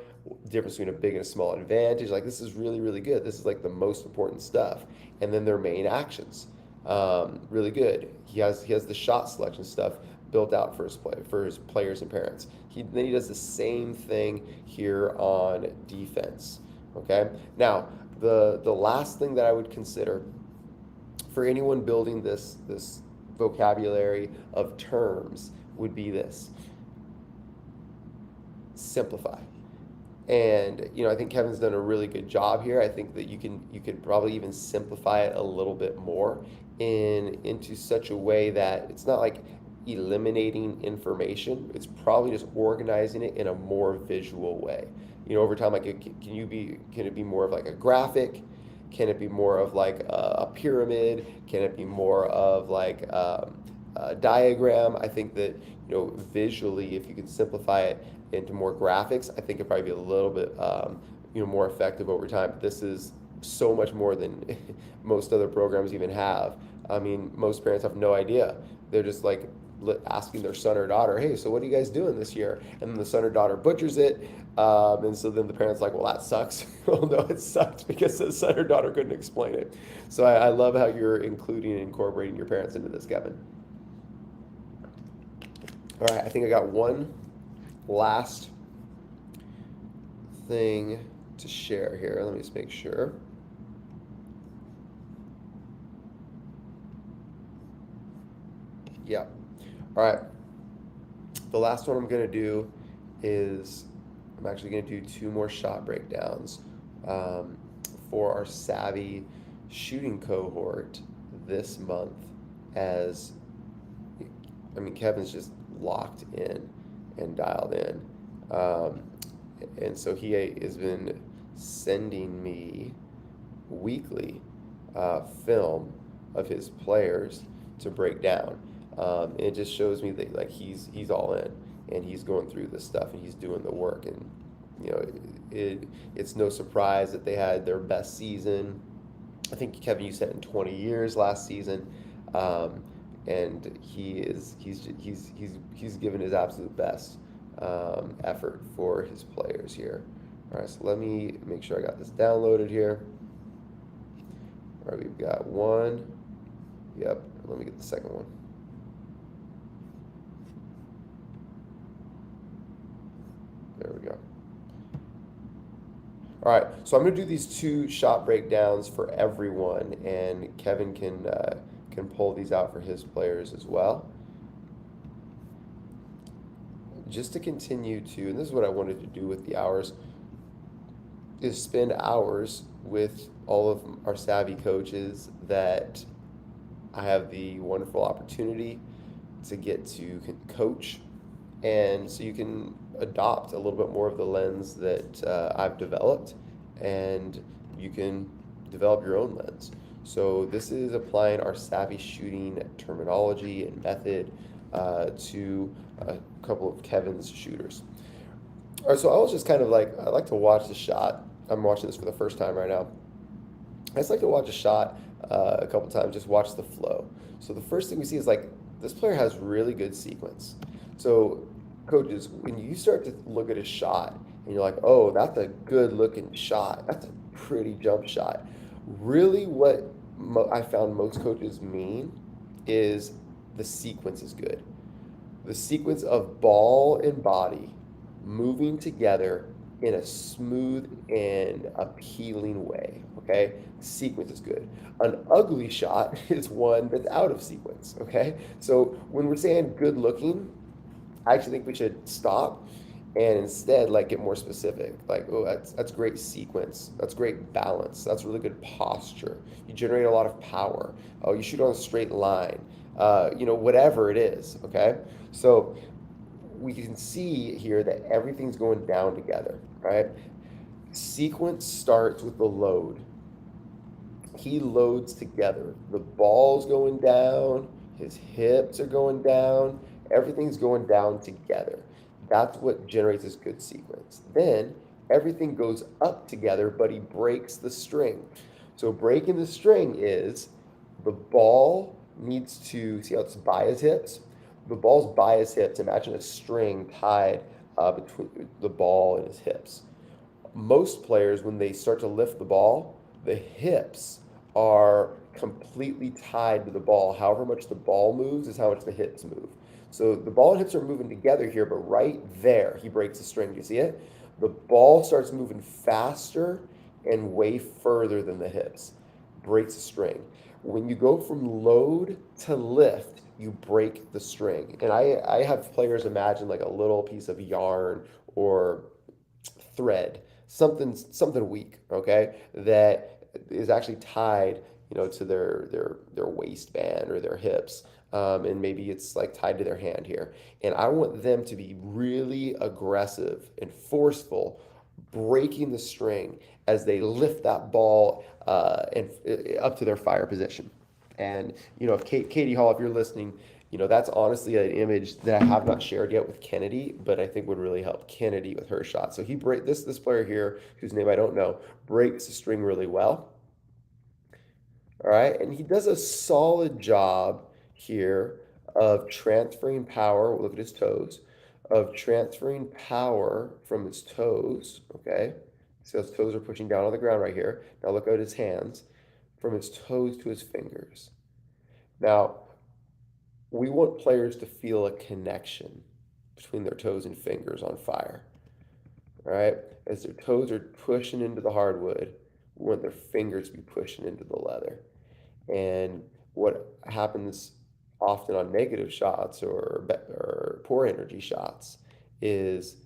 difference between a big and a small advantage. Like this is really, really good. This is like the most important stuff. And then their main actions, really good. He has the shot selection stuff built out for his players and parents. Then he does the same thing here on defense. Okay. Now the last thing that I would consider for anyone building this vocabulary of terms would be this: simplify. And I think Kevin's done a really good job here. I think that you could probably even simplify it a little bit more into such a way that it's not like eliminating information. It's probably just organizing it in a more visual way. Over time, like can it be more of like a graphic? Can it be more of like a pyramid? Can it be more of like a diagram? I think that visually, if you can simplify it into more graphics, I think it'd probably be a little bit more effective over time. But this is so much more than most other programs even have. I mean, most parents have no idea. They're just like asking their son or daughter, "Hey, so what are you guys doing this year?" And then the son or daughter butchers it, and so then the parents like, "Well, that sucks." Well, no, it sucked because the son or daughter couldn't explain it. So I love how you're including and incorporating your parents into this, Kevin. All right, I think I got one last thing to share here. Let me just make sure. Yeah. All right. The last one I'm going to do is I'm actually going to do two more shot breakdowns um, for our Savvy shooting cohort this month. As I mean, Kevin's just locked in and dialed in. Um, and so he has been sending me weekly film of his players to break down. It just shows me that like he's all in and he's going through this stuff and he's doing the work. And you know, it's no surprise that they had their best season. I think Kevin, you said in 20 years last season. Um, and he's given his absolute best effort for his players here. All right, so let me make sure I got this downloaded here. All right, we've got one. Yep, let me get the second one. There we go. All right, so I'm going to do these two shot breakdowns for everyone, and Kevin can pull these out for his players as well. Just to continue to, and this is what I wanted to do with the hours, is spend hours with all of our Savvy coaches that I have the wonderful opportunity to get to coach, and so you can adopt a little bit more of the lens that I've developed, and you can develop your own lens. So this is applying our Savvy shooting terminology and method to a couple of Kevin's shooters. All right, so I was just kind of like, I like to watch the shot. I'm watching this for the first time right now. I just like to watch a shot a couple times, just watch the flow. So the first thing we see is like this player has really good sequence. So coaches, when you start to look at a shot and you're like, oh, that's a good looking shot. That's a pretty jump shot. Really, what I found most coaches mean is the sequence is good. The sequence of ball and body moving together in a smooth and appealing way. Okay, sequence is good. An ugly shot is one that's out of sequence. Okay, so when we're saying good looking, I actually think we should stop and instead like get more specific. Like, oh, that's great sequence. That's great balance. That's really good posture. You generate a lot of power. Oh, you shoot on a straight line. Whatever it is. Okay, so we can see here that everything's going down together, right? Sequence starts with the load. He loads together. The ball's going down, his hips are going down, everything's going down together. That's what generates this good sequence. Then everything goes up together, but he breaks the string. So breaking the string is the ball needs to see how it's by his hips. The ball's by his hips. Imagine a string tied between the ball and his hips. Most players, when they start to lift the ball, the hips are completely tied to the ball. However much the ball moves is how much the hips move. So the ball and hips are moving together here, but right there, he breaks the string. Do you see it? The ball starts moving faster and way further than the hips. Breaks the string. When you go from load to lift, you break the string. And I have players imagine like a little piece of yarn or thread, something weak, okay, that is actually tied, to their waistband or their hips, and maybe it's like tied to their hand here. And I want them to be really aggressive and forceful, breaking the string as they lift that ball and up to their fire position. And if Katie Hall, if you're listening, that's honestly an image that I have not shared yet with Kennedy, but I think would really help Kennedy with her shot. So he break this player here, whose name I don't know, breaks the string really well. All right, and he does a solid job here of transferring power. Look at his toes, of transferring power from his toes. Okay, so his toes are pushing down on the ground right here. Now look at his hands, from his toes to his fingers. Now we want players to feel a connection between their toes and fingers on fire. All right, as their toes are pushing into the hardwood, we want their fingers to be pushing into the leather. And what happens often on negative shots or poor energy shots is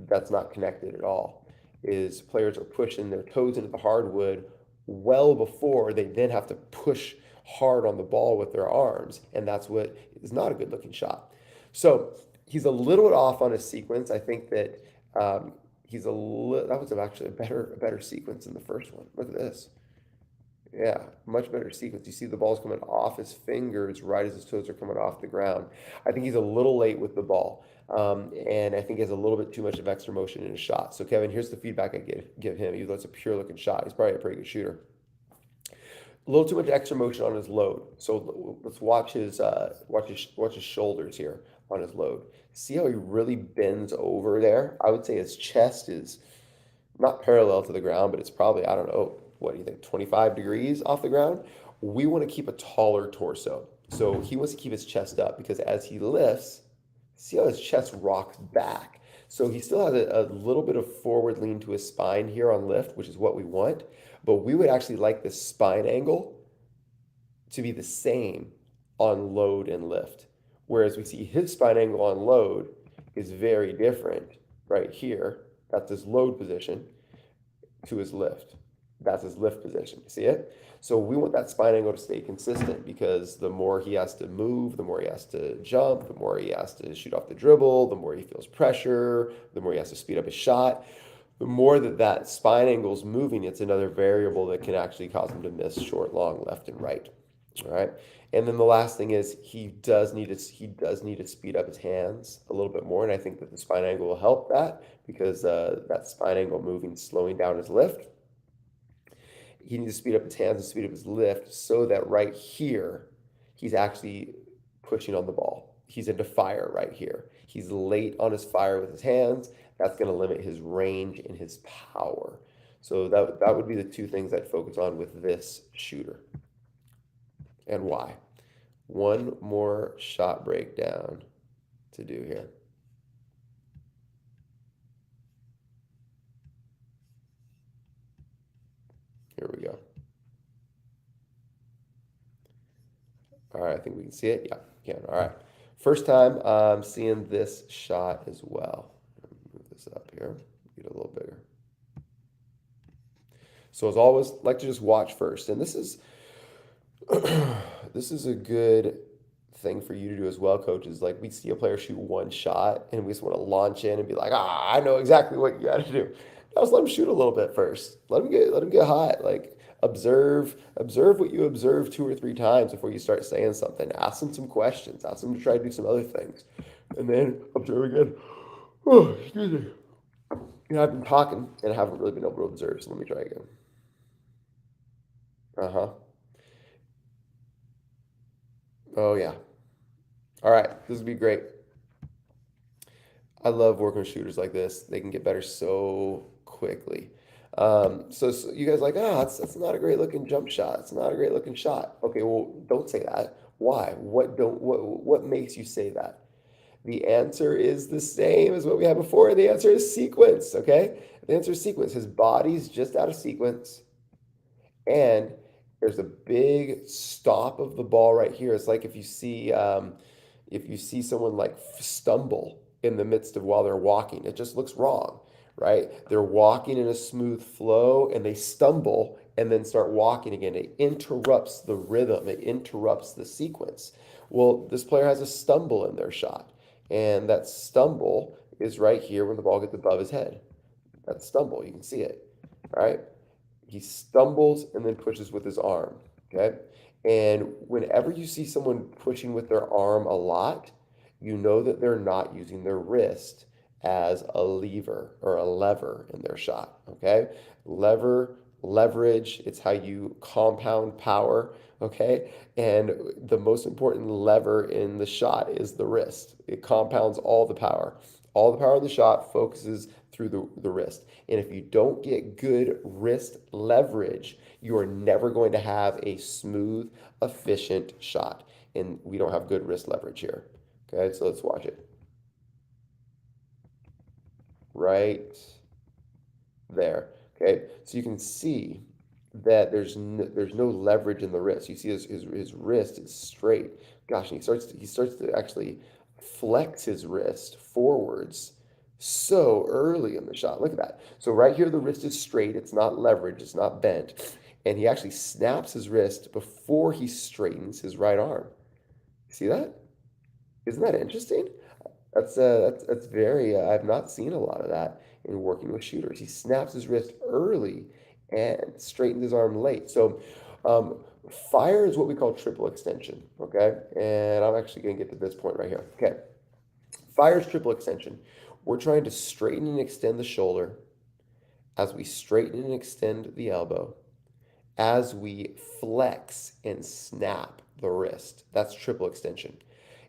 that's not connected at all. Is players are pushing their toes into the hardwood well before they then have to push hard on the ball with their arms, and that's what is not a good looking shot. So he's a little bit off on his sequence. I think that that was actually a better sequence than the first one. Look at this. Yeah, much better sequence. You see the ball's coming off his fingers right as his toes are coming off the ground. I think he's a little late with the ball, and I think he has a little bit too much of extra motion in his shot. So Kevin, here's the feedback I give him. Even though it's a pure looking shot, he's probably a pretty good shooter. A little too much extra motion on his load. So let's watch his shoulders here on his load. See how he really bends over there? I would say his chest is not parallel to the ground, but it's probably, I don't know, what do you think, 25 degrees off the ground? We want to keep a taller torso. So he wants to keep his chest up because as he lifts, see how his chest rocks back. So he still has a little bit of forward lean to his spine here on lift, which is what we want. But we would actually like the spine angle to be the same on load and lift. Whereas we see his spine angle on load is very different right here. That's his load position to his lift. That's his lift position. See it? So we want that spine angle to stay consistent because the more he has to move, the more he has to jump, the more he has to shoot off the dribble, the more he feels pressure, the more he has to speed up his shot. The more that spine angle is moving, it's another variable that can actually cause him to miss short, long, left, and right. All right. And then the last thing is he does need to speed up his hands a little bit more, and I think that the spine angle will help that because that spine angle moving, slowing down his lift. He needs to speed up his hands and speed up his lift so that right here he's actually pushing on the ball. He's into fire right here. He's late on his fire with his hands. That's going to limit his range and his power. So that would be the two things I'd focus on with this shooter. And why? One more shot breakdown to do here. Here we go. All right, I think we can see it. Yeah, we can. All right. First time I'm seeing this shot as well. Move this up here, get a little bigger. So as always, like to just watch first. And this is this is a good thing for you to do as well, coaches. Like we see a player shoot one shot and we just want to launch in and be like, I know exactly what you got to do. Now let's let him shoot a little bit first. Let him get hot. Like observe what you observe two or three times before you start saying something. Ask him some questions. Ask him to try to do some other things, and then observe again. Oh, excuse me. I've been talking and I haven't really been able to observe. So let me try again. Uh-huh. Oh yeah. All right. This would be great. I love working with shooters like this. They can get better so quickly. So you guys are like, that's not a great looking jump shot. It's not a great looking shot. Okay, well, don't say that. Why? What makes you say that? The answer is the same as what we had before. The answer is sequence. Okay, the answer is sequence. His body's just out of sequence, and there's a big stop of the ball right here. It's like if you see someone like stumble in the midst of while they're walking, it just looks wrong, right? They're walking in a smooth flow and they stumble and then start walking again. It interrupts the rhythm, it interrupts the sequence. Well, this player has a stumble in their shot, and that stumble is right here when the ball gets above his head. That stumble, you can see it, right? He stumbles and then pushes with his arm, okay? And whenever you see someone pushing with their arm a lot, you know that they're not using their wrist as a lever or a lever in their shot, okay? Lever, leverage, it's how you compound power, okay? And the most important lever in the shot is the wrist. It compounds all the power. All the power in the shot focuses through the wrist. And if you don't get good wrist leverage, you are never going to have a smooth, efficient shot. And we don't have good wrist leverage here. Okay, so let's watch it. Right there. Okay, so you can see that there's no leverage in the wrist. You see his wrist is straight. Gosh, and he starts to actually flex his wrist forwards so early in the shot. Look at that. So right here the wrist is straight. It's not leveraged. It's not bent. And he actually snaps his wrist before he straightens his right arm. See that? Isn't that interesting? That's very. I've not seen a lot of that in working with shooters. He snaps his wrist early and straightens his arm late. So, um, fire is what we call triple extension. Okay, and I'm actually going to get to this point right here. Okay, fire is triple extension. We're trying to straighten and extend the shoulder as we straighten and extend the elbow, as we flex and snap the wrist. That's triple extension.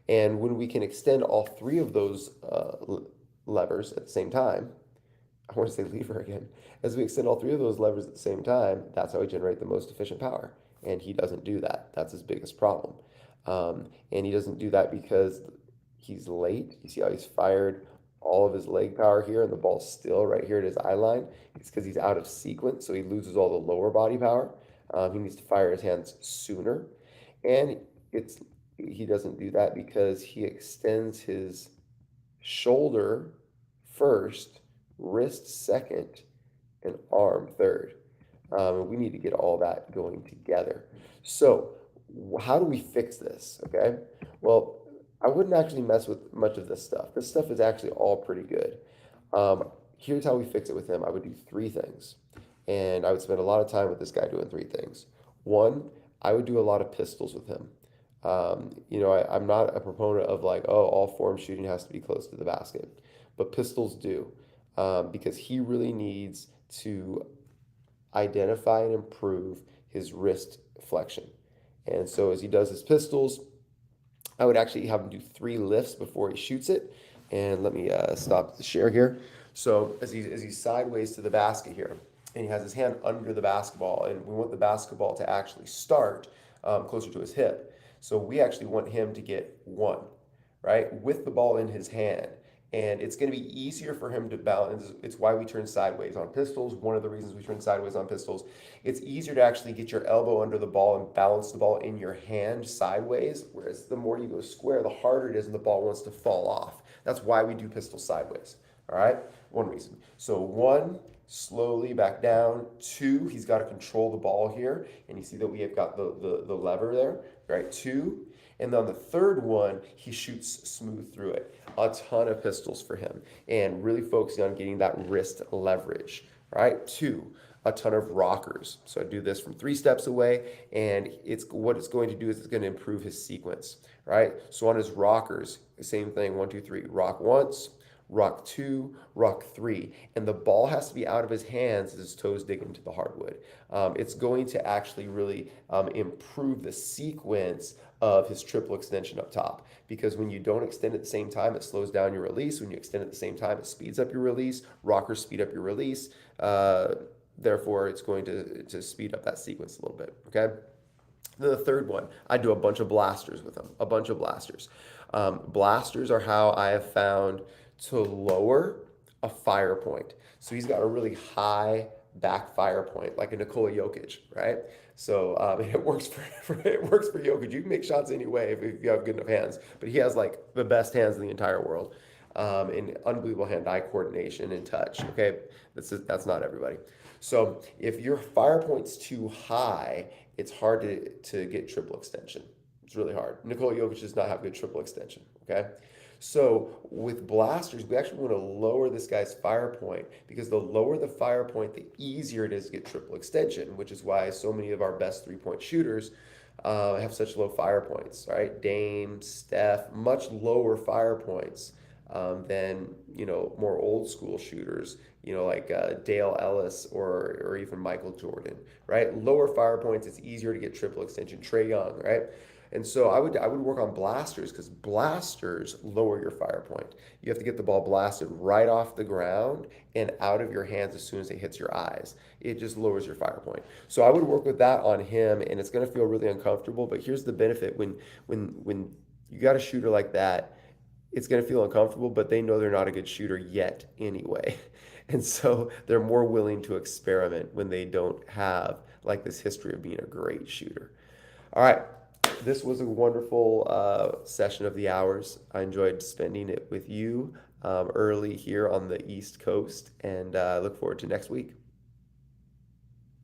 And when we can extend all three of those levers at the same time, I want to say lever again, as we extend all three of those levers at the same time, that's how we generate the most efficient power. And he doesn't do that. That's his biggest problem. And he doesn't do that because he's late. You see how he's fired all of his leg power here and the ball's still right here at his eye line? It's because he's out of sequence, so he loses all the lower body power. He needs to fire his hands sooner. And it's he doesn't do that because he extends his shoulder first, wrist second, and arm third. We need to get all that going together. So, how do we fix this? Okay. Well, I wouldn't actually mess with much of this stuff. This stuff is actually all pretty good. Here's how we fix it with him. I would do three things, and I would spend a lot of time with this guy doing three things. One, I would do a lot of pistols with him. I'm not a proponent of like, oh, all form shooting has to be close to the basket, but pistols do, because he really needs to identify and improve his wrist flexion. And so as he does his pistols, I would actually have him do three lifts before he shoots it. And let me stop the share here. So as he's sideways to the basket here, and he has his hand under the basketball, and we want the basketball to actually start closer to his hip. So we actually want him to get one, right, with the ball in his hand. And it's going to be easier for him to balance. It's why we turn sideways on pistols. One of the reasons we turn sideways on pistols, it's easier to actually get your elbow under the ball and balance the ball in your hand sideways. Whereas the more you go square, the harder it is, and the ball wants to fall off. That's why we do pistol sideways. All right, one reason. So one, slowly back down. Two, he's got to control the ball here, and you see that we have got the lever there, right? Two. And then the third one, he shoots smooth through it. A ton of pistols for him and really focusing on getting that wrist leverage, right? Two, a ton of rockers. So I do this from 3 steps away, and what it's going to do is it's going to improve his sequence, right? So on his rockers, the same thing, 1, 2, 3, rock once, rock two, rock three, and the ball has to be out of his hands as his toes dig into the hardwood. It's going to actually really improve the sequence of his triple extension up top, because when you don't extend at the same time, it slows down your release. When you extend at the same time, it speeds up your release. Rockers speed up your release. Therefore, it's going to speed up that sequence a little bit. Okay. Then the third one, I do a bunch of blasters with them, a bunch of blasters. Blasters are how I have found to lower a fire point. So he's got a really high back fire point, like a Nikola Jokic, right? So it works it works for Jokic. You can make shots anyway if you have good enough hands, but he has like the best hands in the entire world, and unbelievable hand-eye coordination and touch. Okay, that's not everybody. So if your fire point's too high, it's hard to get triple extension. It's really hard. Nikola Jokic does not have good triple extension. Okay. So with blasters, we actually want to lower this guy's fire point, because the lower the fire point, the easier it is to get triple extension, which is why so many of our best three-point shooters have such low fire points, right? Dame, Steph, much lower fire points than more old school shooters, like Dale Ellis or even Michael Jordan, right? Lower fire points, it's easier to get triple extension. Trae Young, right? And so I would work on blasters because blasters lower your fire point. You have to get the ball blasted right off the ground and out of your hands as soon as it hits your eyes. It just lowers your fire point. So I would work with that on him, and it's going to feel really uncomfortable. But here's the benefit: when you got a shooter like that, it's going to feel uncomfortable, but they know they're not a good shooter yet anyway. And so they're more willing to experiment when they don't have like this history of being a great shooter. All right. This was a wonderful session of the hours. I enjoyed spending it with you early here on the East Coast, and I look forward to next week.